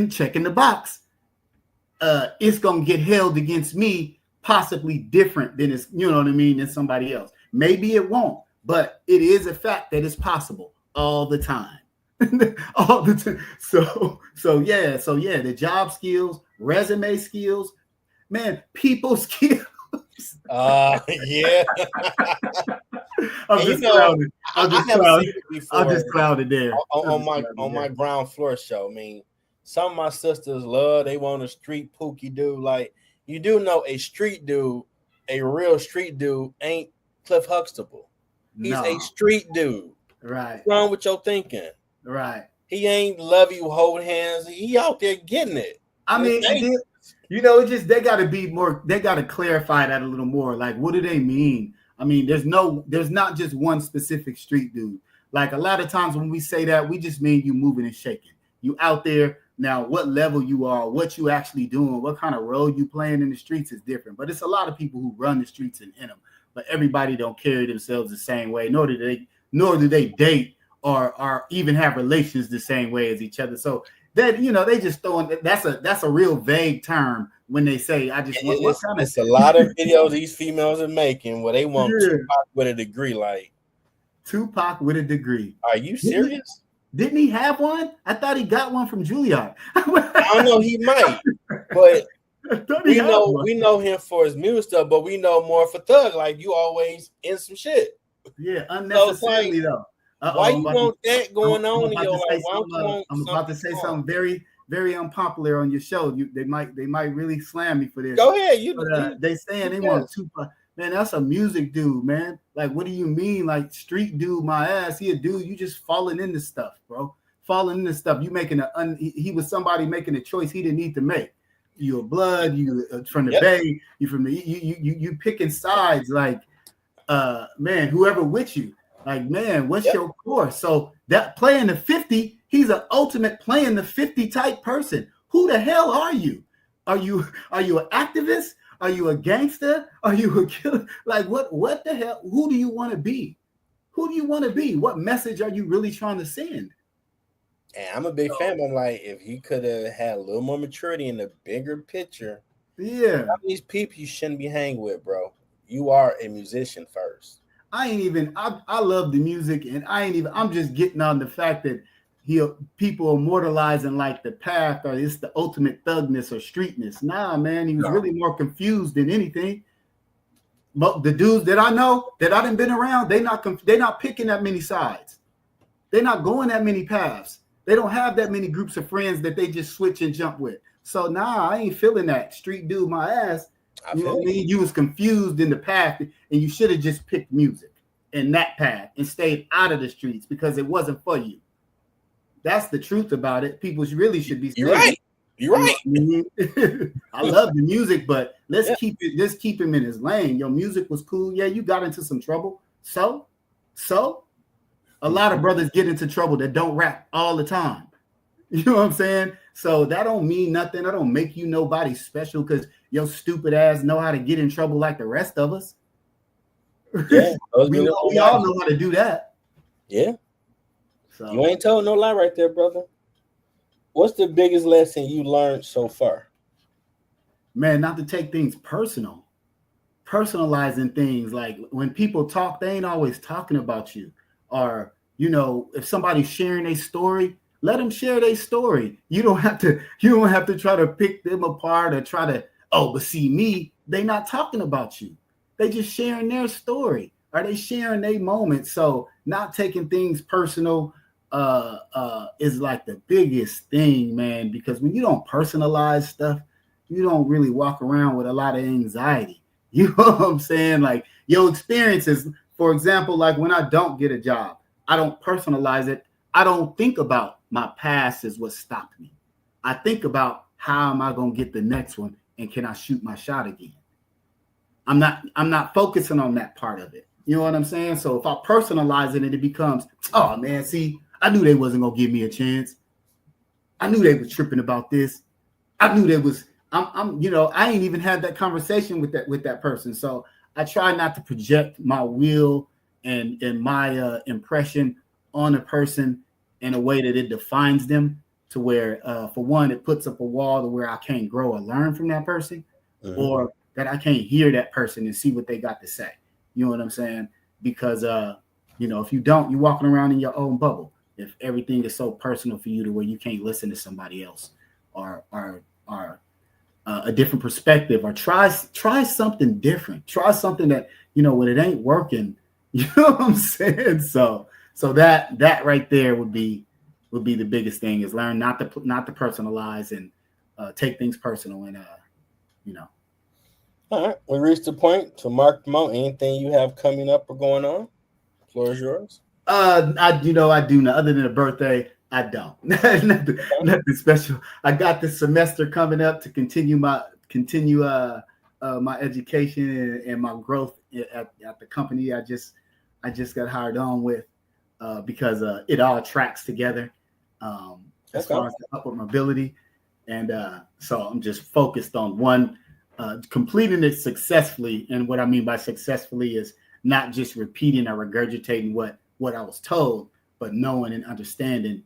checking the box, it's gonna get held against me, possibly different than than somebody else. Maybe it won't, but it is a fact that it's possible all the time. All the time. So yeah, the job skills, resume skills, man, people skills. Yeah. I'm just clouded. I have seen it before. I'm just clouded there. On my ground floor show. I mean, some of my sisters they want a street pookie dude. Like, you do know a street dude, a real street dude ain't Cliff Huxtable. He's a street dude. Right. What's wrong with your thinking? Right. He ain't love you, hold hands. He out there getting it. I mean, it's just they got to be more. They got to clarify that a little more. Like, what do they mean? I mean, there's not just one specific street dude. Like, a lot of times when we say that, we just mean you moving and shaking. You out there now. What level you are, what you actually doing, what kind of role you playing in the streets is different. But it's a lot of people who run the streets and in them. But everybody don't carry themselves the same way. Nor do they date or even have relations the same way as each other. So that they just throwing that's a real vague term when they say I just want what kind of. It's a lot of videos these females are making where they want Tupac with a degree. Like, Tupac with a degree. Are you serious? Didn't he have one? I thought he got one from Juilliard. I don't know. He might, but we know him for his music stuff. But we know more for Thug. Like, you always in some shit. Yeah, unnecessarily though. Why you want that going on in your life? I'm about to say something very, very unpopular on your show. They might really slam me for this. Go ahead. They saying they want Tupac. Man, that's a music dude, man. Like, what do you mean? Like, street dude, my ass. He a dude. You just falling into stuff, bro. Falling into stuff. You making he was somebody making a choice he didn't need to make. You a blood. You from the Bay. You from the you picking sides. Like, man, whoever with you. Like, man, what's your course? So that playing the 50, he's an ultimate playing the 50 type person. Who the hell are you? Are you an activist? Are you a gangster? Are you a killer? Like, what the hell? Who do you want to be? Who do you want to be? What message are you really trying to send? And I'm a big fan. I'm like, if he could have had a little more maturity in the bigger picture, these people you shouldn't be hanging with, bro. You are a musician first. I love the music, and I'm just getting on the fact that people immortalizing like the path or it's the ultimate thugness or streetness. Nah, man, he was really more confused than anything. But the dudes that I know that I done been around, they're not picking that many sides. They're not going that many paths. They don't have that many groups of friends that they just switch and jump with. So I ain't feeling that street dude my ass. You know what I mean? You was confused in the path, and you should have just picked music in that path and stayed out of the streets because it wasn't for you. That's the truth about it. People really should be. You're right. You're right. I love the music, but let's keep him in his lane. Your music was cool. Yeah, you got into some trouble. So a lot of brothers get into trouble that don't rap all the time. You know what I'm saying? So that don't mean nothing. That don't make you nobody special because your stupid ass know how to get in trouble like the rest of us. Yeah, we all know how to do that. Yeah. So you ain't told no lie right there, brother. What's the biggest lesson you learned so far? Man, not to take things personal. Personalizing things, like when people talk, they ain't always talking about you. Or, if somebody's sharing a story, let them share their story. You don't have to try to pick them apart or try to, but see me, they not talking about you. They just sharing their story, or they sharing their moment. So not taking things personal is like the biggest thing, man, because when you don't personalize stuff, you don't really walk around with a lot of anxiety. You know what I'm saying? Like your experiences, for example, like when I don't get a job, I don't personalize it. I don't think about my past as what stopped me. I think about how am I going to get the next one, and can I shoot my shot again? I'm not focusing on that part of it. You know what I'm saying? So if I personalize it, and it becomes, oh man, see, I knew they wasn't going to give me a chance. I knew they were tripping about this. I knew they was, I ain't even had that conversation with that person. So I try not to project my will and my impression on a person in a way that it defines them, to where, for one, it puts up a wall to where I can't grow or learn from that person, or that I can't hear that person and see what they got to say. You know what I'm saying? Because, if you don't, you're walking around in your own bubble. If everything is so personal for you to where you can't listen to somebody else, or a different perspective, or try something different. Try something that, when it ain't working, you know what I'm saying? So that right there would be the biggest thing, is learn not to personalize and take things personal, and All right, we reached the point to mark them out. Anything you have coming up or going on? The floor is yours. I do not. Other than a birthday, I don't. nothing special. I got this semester coming up to continue my education and my growth at the company I just got hired on with, because it all tracks together as far as the upward mobility, and so I'm just focused on one, completing it successfully. And what I mean by successfully is not just repeating or regurgitating what I was told, but knowing and understanding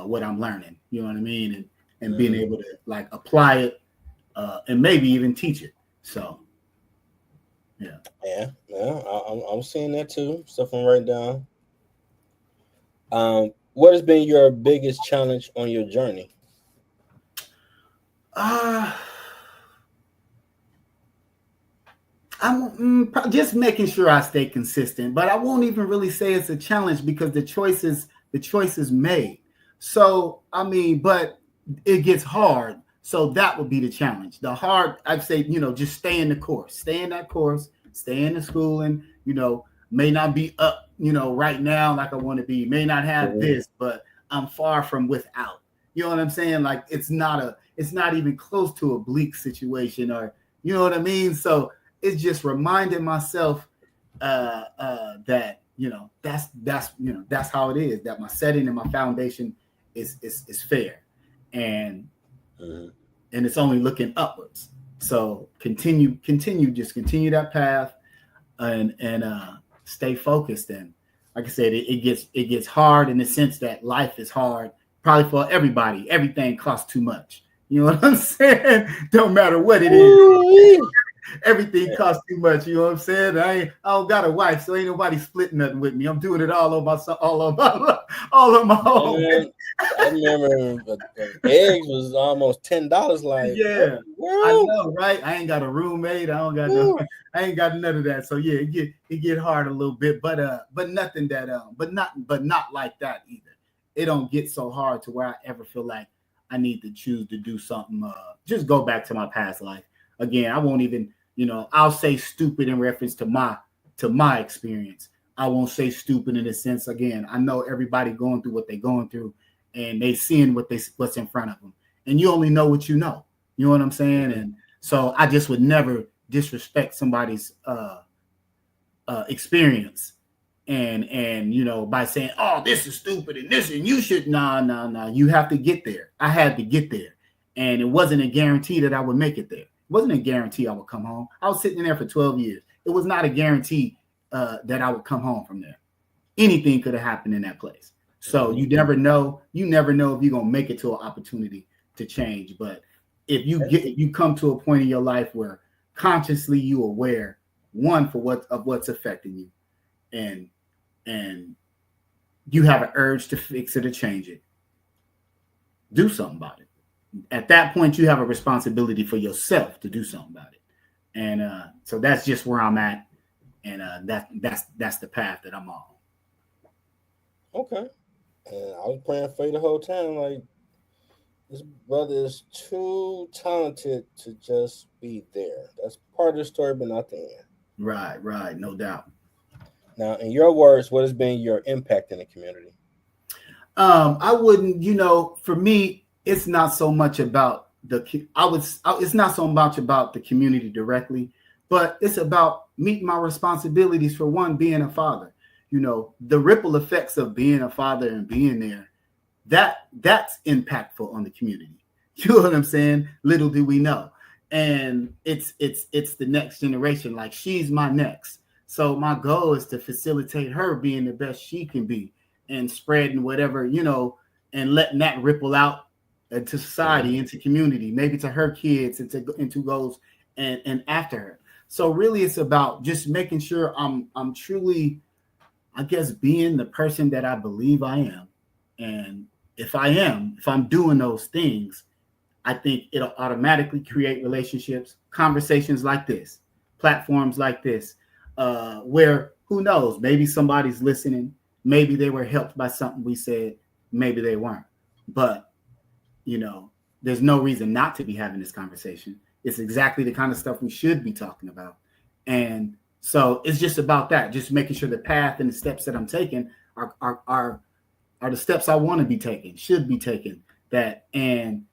what I'm learning. You know what I mean? And being able to like apply it, and maybe even teach it. So, yeah, I'm seeing that too. Stuff I'm writing down. What has been your biggest challenge on your journey? I'm just making sure I stay consistent, but I won't even really say it's a challenge, because the choice is made. So, but it gets hard. So that would be the challenge. The hard, I'd say, just stay in the course, stay in that course, stay in the schooling, may not be up, right now like I want to be, may not have this, but I'm far from without. You know what I'm saying? Like it's not even close to a bleak situation, or you know what I mean? So it's just reminding myself that that's how it is, that my setting and my foundation is fair, and it's only looking upwards. So continue that path, and stay focused. And like I said, it gets hard in the sense that life is hard, probably for everybody. Everything costs too much. You know what I'm saying? Don't matter what it is. Everything costs too much. You know what I'm saying? I don't got a wife, so ain't nobody splitting nothing with me. I'm doing it all on my own. I remember eggs was almost $10. Like, yeah, I know, right? I ain't got a roommate. I ain't got none of that. So yeah, it get hard a little bit, but nothing that but not like that either. It don't get so hard to where I ever feel like I need to choose to do something. Just go back to my past life. Again, I won't even, I'll say stupid in reference to my experience. I won't say stupid in a sense. Again, I know everybody going through what they're going through, and they seeing what's in front of them. And you only know what you know. You know what I'm saying? And so I just would never disrespect somebody's experience. And by saying, oh, this is stupid and this, and you should, nah. You have to get there. I had to get there. And it wasn't a guarantee that I would make it there. It wasn't a guarantee I would come home. I was sitting there for 12 years. It was not a guarantee that I would come home from there. Anything could have happened in that place. So you never know. You never know if you're going to make it to an opportunity to change. But if you come to a point in your life where consciously you aware, one, for what's affecting you, and you have an urge to fix it or change it, do something about it. At that point, you have a responsibility for yourself to do something about it. And so that's just where I'm at. And that's the path that I'm on. Okay. And I was praying for you the whole time. Like, this brother is too talented to just be there. That's part of the story, but not the end. Right, no doubt. Now, in your words, what has been your impact in the community? I wouldn't, for me, it's not so much about it's not so much about the community directly, but it's about meeting my responsibilities for one, being a father. The ripple effects of being a father and being there, that's impactful on the community. You know what I'm saying? Little do we know. And it's the next generation. Like, she's my next. So my goal is to facilitate her being the best she can be and spreading whatever, and letting that ripple out into society, into community, maybe to her kids, into goals and after her. So really it's about just making sure I'm truly, I guess, being the person that I believe I am. And if I'm doing those things, I think it'll automatically create relationships, conversations like this, platforms like this, where, who knows, maybe somebody's listening, maybe they were helped by something we said, maybe they weren't. But, there's no reason not to be having this conversation. It's exactly the kind of stuff we should be talking about. And so it's just about that, just making sure the path and the steps that I'm taking are the steps I want to be taking, should be taken, that, and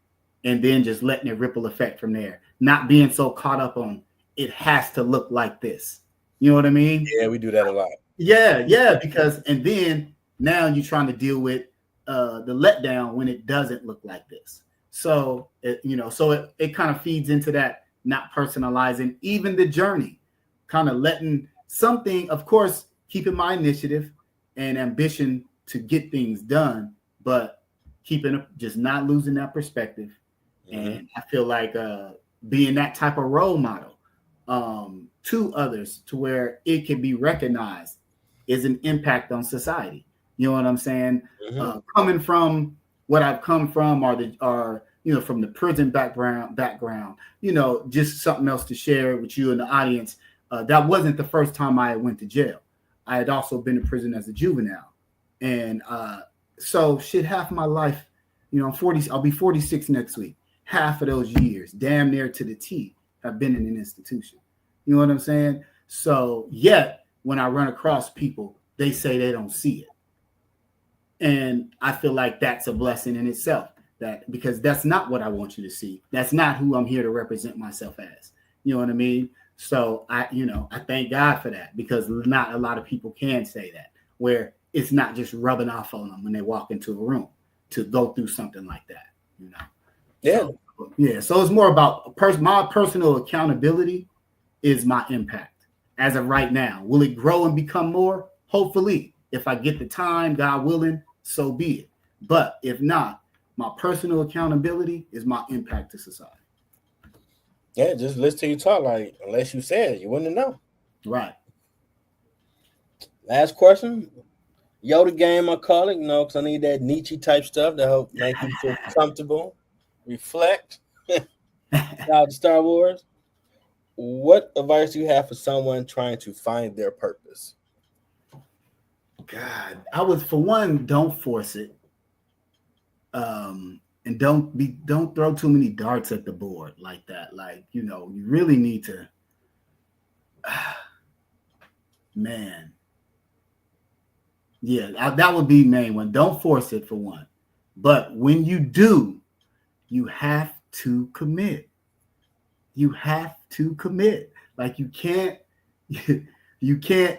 then just letting it ripple effect from there. Not being so caught up on it has to look like this. You know what I mean? Yeah, we do that a lot. Yeah, because, and then now you're trying to deal with the letdown when it doesn't look like this. So it kind of feeds into that, not personalizing even the journey, kind of letting something, of course, keeping my initiative and ambition to get things done, but just not losing that perspective. Mm-hmm. And I feel like being that type of role model to others, to where it can be recognized is an impact on society. You know what I'm saying? Mm-hmm. Coming from what I've come from, or from the prison background, just something else to share with you and the audience. That wasn't the first time I went to jail. I had also been in prison as a juvenile. And so half my life, I'm 40, I'll be 46 next week. Half of those years, damn near to the T, have been in an institution. You know what I'm saying? So yet, when I run across people, they say they don't see it. And I feel like that's a blessing in itself, because that's not what I want you to see. That's not who I'm here to represent myself as. You know what I mean? So I thank God for that, because not a lot of people can say that, where it's not just rubbing off on them when they walk into a room to go through something like that, Yeah. So it's more about my personal accountability is my impact as of right now. Will it grow and become more? Hopefully, if I get the time, God willing, so be it. But if not, my personal accountability is my impact to society. Yeah, just listen to you talk. Like, unless you said it, you wouldn't know. Right. Last question. Yoda game, I call it, because I need that Nietzsche type stuff to help make you feel comfortable, reflect. Out Star Wars. What advice do you have for someone trying to find their purpose? God, for one, don't force it. And don't throw too many darts at the board like that. Like, you really need to, man. Yeah, that would be main one. Don't force it for one. But when you do, you have to commit. You have to commit. Like, you can't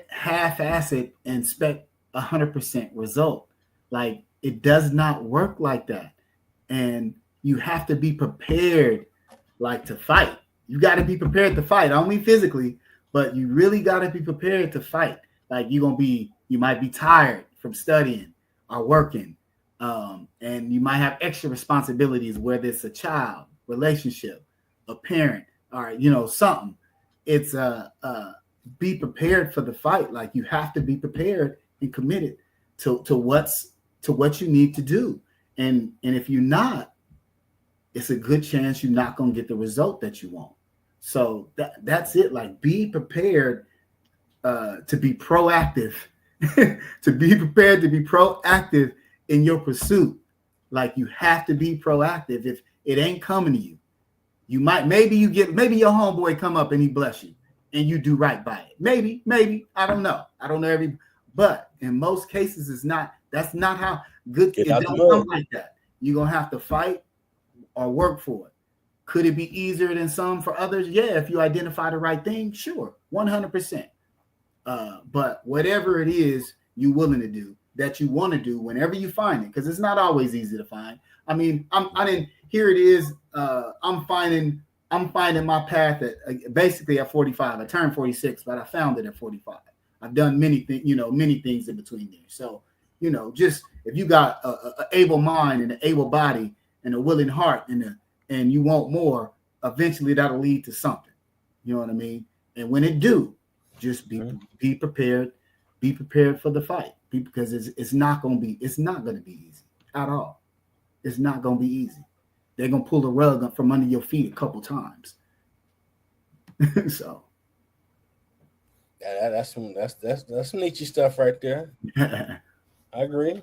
half-ass it and expect 100% result. Like, it does not work like that. And you have to be prepared, like, to fight. You got to be prepared to fight. I don't mean physically, but you really got to be prepared to fight. Like, you might be tired from studying or working. And you might have extra responsibilities, whether it's a child, relationship, a parent, or, something. It's be prepared for the fight. Like, you have to be prepared and committed to what you need to do. And if you're not, it's a good chance you're not going to get the result that you want. So that's it. Like, be prepared to be proactive, to be prepared to be proactive in your pursuit. Like, you have to be proactive. If it ain't coming to you, you might, maybe your homeboy come up and he bless you and you do right by it. Maybe, I don't know. But in most cases, that's not how good it don't come like that. You're going to have to fight or work for it. Could it be easier than some for others? Yeah, if you identify the right thing, sure, 100%. But whatever it is you're willing to do, that you want to do, whenever you find it, because it's not always easy to find. I mean, here it is. I'm finding my path at basically at 45. I turned 46, but I found it at 45. I've done many things in between there. So, just if you got a able mind and an able body and a willing heart and you want more, eventually that'll lead to something. You know what I mean? And when it do, just be prepared. Be prepared for the fight, because it's not going to be easy at all. It's not going to be easy. They're going to pull the rug up from under your feet a couple times. So that's some niche stuff right there. I agree.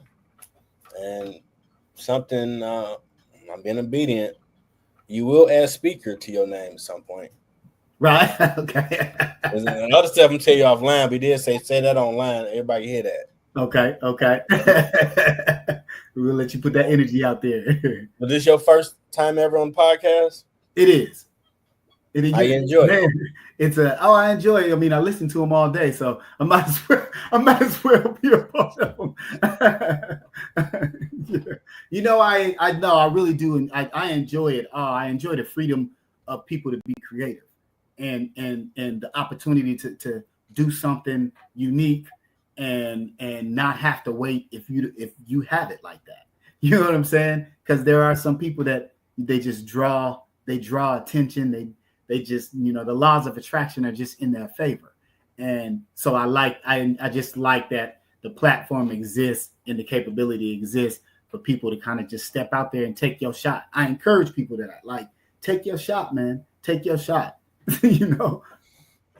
And something, I'm being obedient. You will add speaker to your name at some point. Right. Okay. There's another stuff I'm tell you offline, but he did say that online. Everybody hear that. Okay. We'll let you put that energy out there. Was this your first time ever on the podcast? It is. I enjoy it. I enjoy it. I mean, I listen to them all day, so I might as well be a part of them. I really do, and I enjoy it. I enjoy the freedom of people to be creative, and the opportunity to do something unique and not have to wait if you have it like that. You know what I'm saying? Because there are some people that they just draw attention. They just, the laws of attraction are just in their favor. And so I just like that the platform exists and the capability exists for people to kind of just step out there and take your shot. I encourage people that take your shot, man. Take your shot.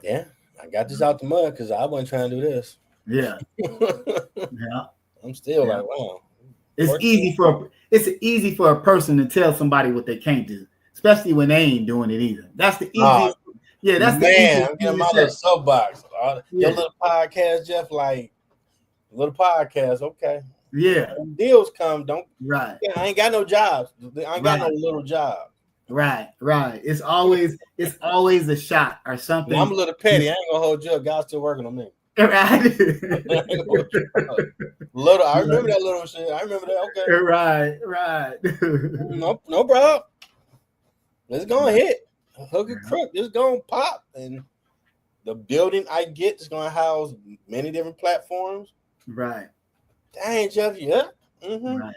Yeah, I got this out the mud because I wasn't trying to do this. Yeah. Yeah. I'm still like, wow. It's easy for a person to tell somebody what they can't do, especially when they ain't doing it either. That's the easiest. That's the easiest. I'm getting my little soapbox. Your little podcast, Jeff, like little podcast, okay. Yeah. When deals come, don't. Right. Yeah, I ain't got no jobs. I ain't got no little job. Right. It's always a shot or something. I'm a little petty. I ain't gonna hold you up. God's still working on me. Right. Little, I remember that little shit. I remember that. Okay. Right. No problem. Let's go and hit. Hook and crook. It's gonna pop. And the building I get is gonna house many different platforms. Right. Dang, Jeff, yeah. Mm-hmm.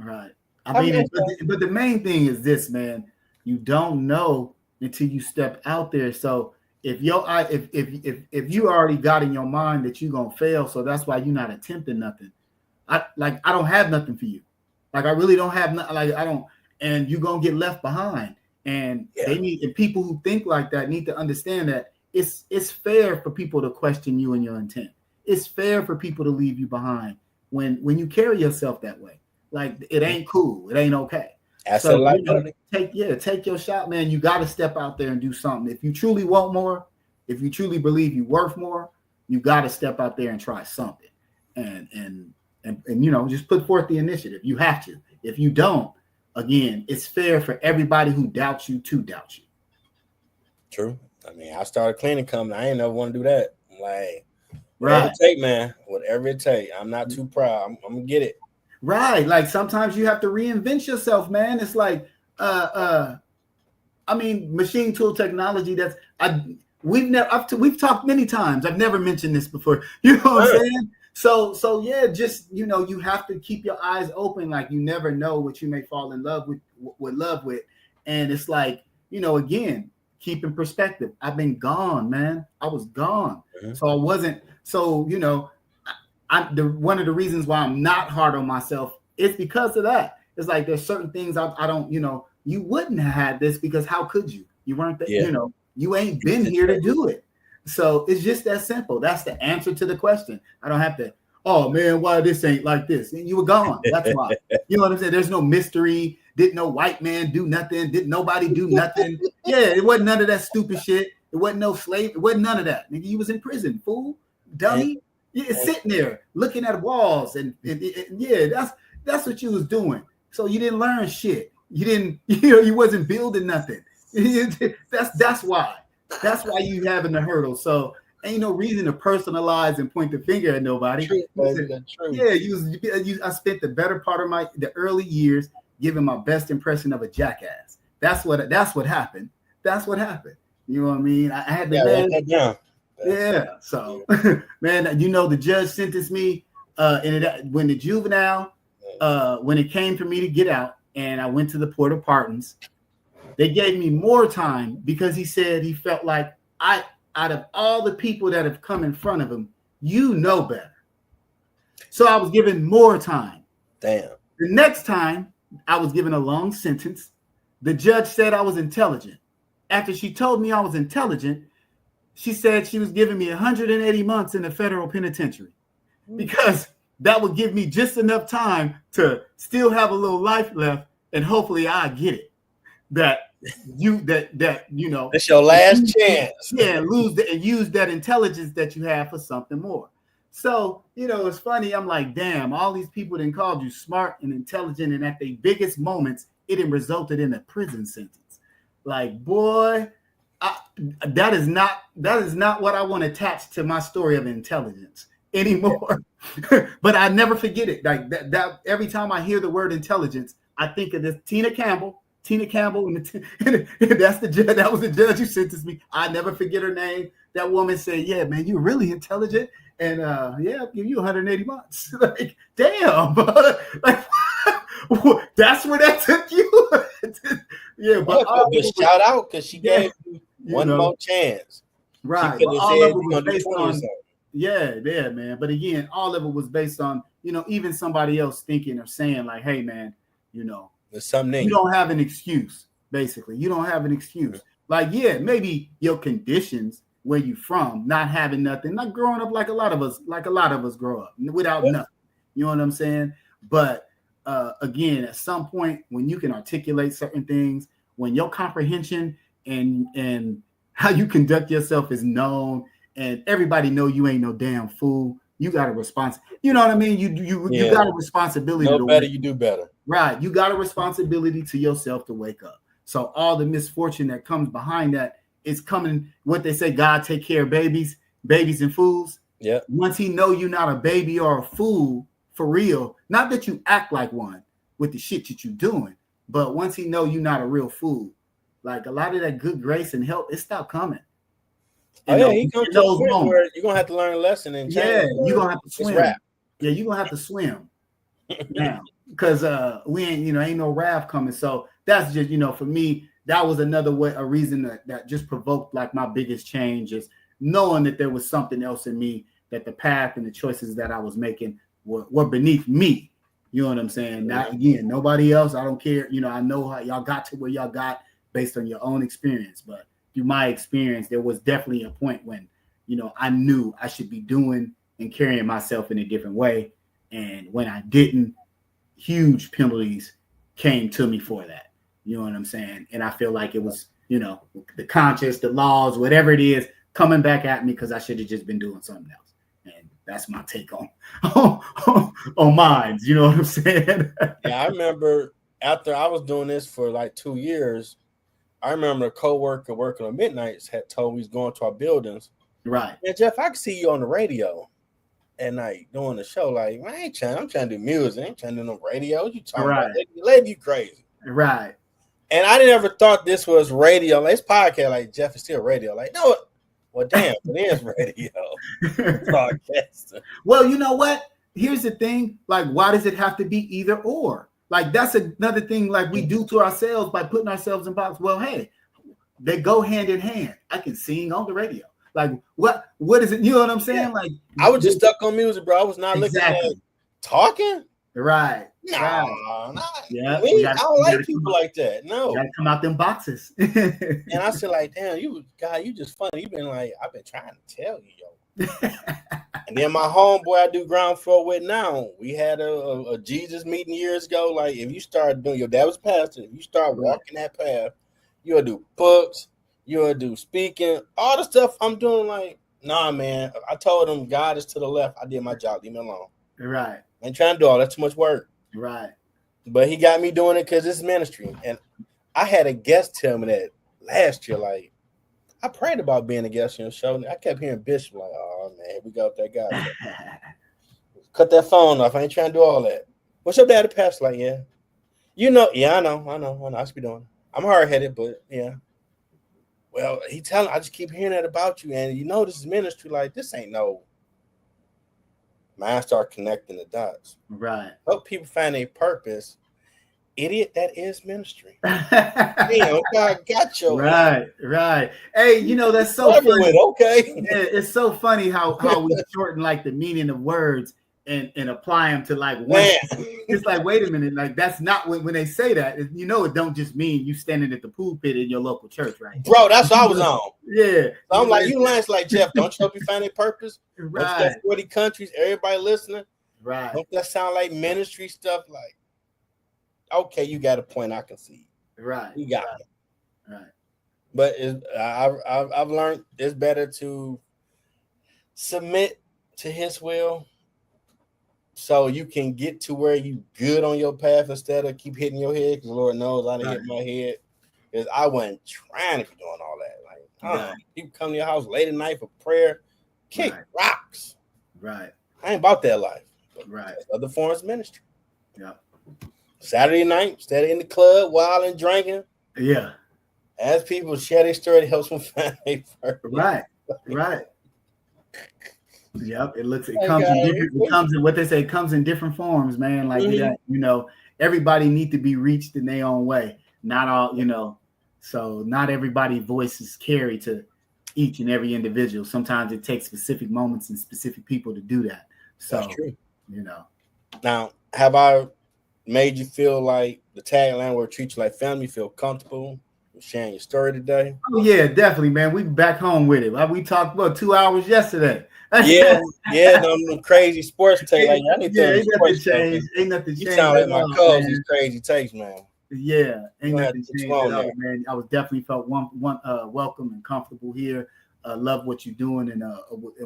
Right. I mean, but the main thing is this, man. You don't know until you step out there. So if you already got in your mind that you're gonna fail, so that's why you're not attempting nothing. I don't have nothing for you. Like, I really don't have nothing. Like, I don't, and you're gonna get left behind. And and people who think like that need to understand that it's fair for people to question you and your intent. It's fair for people to leave you behind when you carry yourself that way. Like, it ain't cool. It ain't okay. So take your shot, man. You got to step out there and do something. If you truly want more, if you truly believe you're worth more, you got to step out there and try something, and just put forth the initiative. You have to. If you don't, again, it's fair for everybody who doubts you to doubt you. True. I mean, I started cleaning company. I ain't never want to do that. Like, whatever it take, man. Whatever it take. I'm not too proud. I'm gonna get it. Right. Like, sometimes you have to reinvent yourself, man. It's like, machine tool technology. We've talked many times. I've never mentioned this before. You know what I'm saying? So yeah, just, you have to keep your eyes open. Like, you never know what you may fall in love with. And it's like, again, keep in perspective. I've been gone, man. I was gone. Mm-hmm. So I wasn't, one of the reasons why I'm not hard on myself is because of that. It's like there's certain things I don't, you wouldn't have had this because how could you? You weren't there, you ain't been here to do it. So it's just that simple. That's the answer to the question. I don't have to, oh man, why this ain't like this? And you were gone. That's why. You know what I'm saying? There's no mystery. Didn't no white man do nothing? Didn't nobody do nothing? Yeah, it wasn't none of that stupid shit. It wasn't no slave. It wasn't none of that. Nigga, you was in prison, fool, dummy. You're sitting there looking at walls, and that's what you was doing. So you didn't learn shit. You didn't, you wasn't building nothing. That's why. That's why you having the hurdle. So ain't no reason to personalize and point the finger at nobody. Yeah, I spent the better part of the early years giving my best impression of a jackass. That's what happened. That's what happened. You know what I mean? I had to write that down. Yeah. So, man, the judge sentenced me when the juvenile, when it came for me to get out, and I went to the Port of Pardons. They gave me more time because he said he felt like out of all the people that have come in front of him, you know better. So I was given more time. Damn. The next time I was given a long sentence. The judge said I was intelligent. After she told me I was intelligent, she said she was giving me 180 months in the federal penitentiary because that would give me just enough time to still have a little life left, and hopefully I get it. It's your last chance. Yeah, and use that intelligence that you have for something more. So, it's funny. I'm like, damn, all these people that called you smart and intelligent, and at their biggest moments, it resulted in a prison sentence. Like, boy, that is not what I want to attach to my story of intelligence anymore. But I never forget it. Like that every time I hear the word intelligence, I think of this Tina Campbell, and that's the judge. That was the judge who sentenced me. I never forget her name. That woman said, "Yeah, man, you're really intelligent, and I'll give you 180 months." Like, damn, like that's where that took you. Yeah, but shout out because she gave you one more chance. Right. But all of it was based on, man. But again, all of it was based on, even somebody else thinking or saying like, hey, man, there's something. You don't have an excuse, basically. You don't have an excuse. Like, yeah, maybe your conditions, where you from, not having nothing, not growing up like a lot of us grow up without nothing. You know what I'm saying? But again, at some point when you can articulate certain things, when your comprehension and how you conduct yourself is known, and everybody know you ain't no damn fool, you got a response. You know what I mean? You got a responsibility. No better, you do better. Right. You got a responsibility to yourself to wake up. So all the misfortune that comes behind that is coming. What they say, God take care of babies and fools. Yeah. Once he know you're not a baby or a fool for real, not that you act like one with the shit that you doing, but once he know you're not a real fool, like a lot of that good grace and help, it stopped coming. He comes to a point where you're gonna have to learn a lesson and change. You're gonna have to swim. Yeah, you're gonna have to swim now because we ain't ain't no raft coming. So that's just for me, that was another way, a reason that just provoked like my biggest change is knowing that there was something else in me, that the path and the choices that I was making were beneath me. You know what I'm saying? Not again, nobody else. I don't care. I know how y'all got to where y'all got based on your own experience, but through my experience, there was definitely a point when, I knew I should be doing and carrying myself in a different way. And when I didn't, huge penalties came to me for that. You know what I'm saying? And I feel like it was, the conscience, the laws, whatever it is, coming back at me because I should have just been doing something else. And that's my take on mine. You know what I'm saying? Yeah, I remember after I was doing this for like 2 years, I remember a coworker working on midnights had told me he's going to our buildings. Right. Yeah, Jeff, I can see you on the radio at night doing the show. Like, man, I'm trying to do music. I ain't trying to do no radio. What you talking about? Let you crazy. Right. And I never thought this was radio. Like, it's podcast. Like, Jeff is still radio. Like, no, well, damn, it is radio. Broadcasting. Well, you know what? Here's the thing. Like, why does it have to be either or? Like, that's another thing like we do to ourselves by putting ourselves in box. Well, hey, they go hand in hand. I can sing on the radio. Like what is it? You know what I'm saying? Yeah. Like I was just stuck on music, bro. I was not looking at talking. Right. No, right. Nah. Yeah. I don't like people like that. No. You gotta come out them boxes. And I said, like, damn, you just funny. You've been like, I've been trying to tell you, yo. And then my homeboy I do ground floor with now, we had a Jesus meeting years ago. Like, if you start doing, your dad was a pastor, if you start walking that path, you'll do books, you'll do speaking, all the stuff I'm doing. Like, nah, man. I told him God is to the left. I did my job. Leave me alone. Right. I ain't trying to do all that. Too much work. Right. But he got me doing it because it's ministry. And I had a guest tell me that last year. Like, I prayed about being a guest on your show. I kept hearing Bishop like, oh, man, here we go with that guy. Cut that phone off. I ain't trying to do all that. What's your daddy pastor? Like, yeah. You know, yeah, I know. I should be doing it. I'm hard-headed, but yeah. Well, I just keep hearing that about you. And you know this is ministry. Like, this ain't no. Man, I start connecting the dots. Right. Help people find a purpose. Idiot, that is ministry. Damn, God got you. Right. Hey, you know, that's so funny. Okay. Yeah, it's so funny how we shorten like the meaning of words and apply them to like one. It's like, wait a minute, like that's not when they say that, you know, it don't just mean you standing at the pulpit in your local church, right? Bro, that's what I was on. Yeah. So I'm like, you lines like Jeff, don't you help you find a purpose? Right. 40 countries, everybody listening. Right. Don't that sound like ministry stuff? Like, okay, you got a point. I can see. Right. You got it. Right. But I've learned it's better to submit to His will, so you can get to where you good on your path instead of keep hitting your head. Because the Lord knows I done hit my head. Because I wasn't trying to be doing all that. Like, people come to your house late at night for prayer, kick rocks. Right. I ain't about that life. Right. Other forms of ministry. Yeah. Saturday night, instead of in the club, wild and drinking. Yeah. As people share their story, it helps them find a purpose. Right. Yep. It comes in what they say, it comes in different forms, man. Like you know, everybody need to be reached in their own way. Not all, you know, so not everybody's voice is carried to each and every individual. Sometimes it takes specific moments and specific people to do that. So that's true. You know. Now, have I made you feel like the tagline where treat you like family, feel comfortable with sharing your story today? Oh yeah, definitely, man. We back home with it. We talked about 2 hours yesterday. Them crazy sports takes. Like, I need ain't nothing changed. Ain't nothing changed. You sound like my cousin. These crazy takes, man. Yeah, ain't nothing changed at all, man. I was definitely felt welcome and comfortable here. Love what you're doing and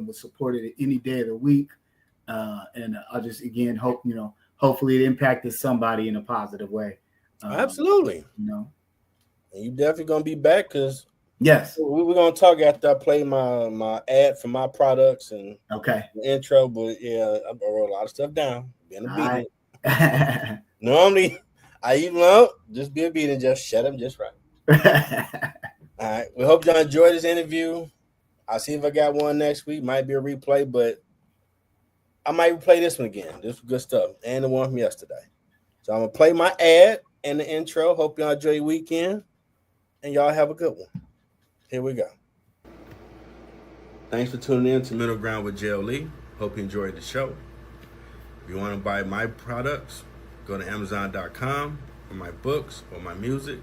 was supported any day of the week. And I just again hope, you know, hopefully it impacted somebody in a positive way. Absolutely. You know, and you definitely gonna be back because yes, we're gonna talk after I play my ad for my products and the intro. But yeah, I wrote a lot of stuff down. Being obedient. Right. Normally, just be obedient, just shut up, just right. All right. We hope y'all enjoyed this interview. I'll see if I got one next week. Might be a replay, but I might replay this one again. This was good stuff. And the one from yesterday. So I'm going to play my ad and the intro. Hope y'all enjoy your weekend. And y'all have a good one. Here we go. Thanks for tuning in to Middle Ground with JLE. Hope you enjoyed the show. If you want to buy my products, go to Amazon.com for my books or my music.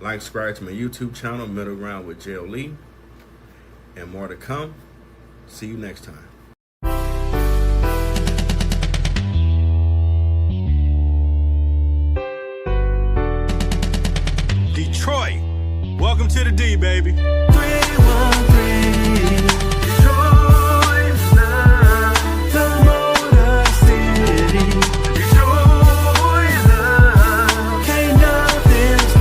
Like, subscribe to my YouTube channel, Middle Ground with JLE. And more to come. See you next time. Detroit, welcome to the D, baby. 3-1.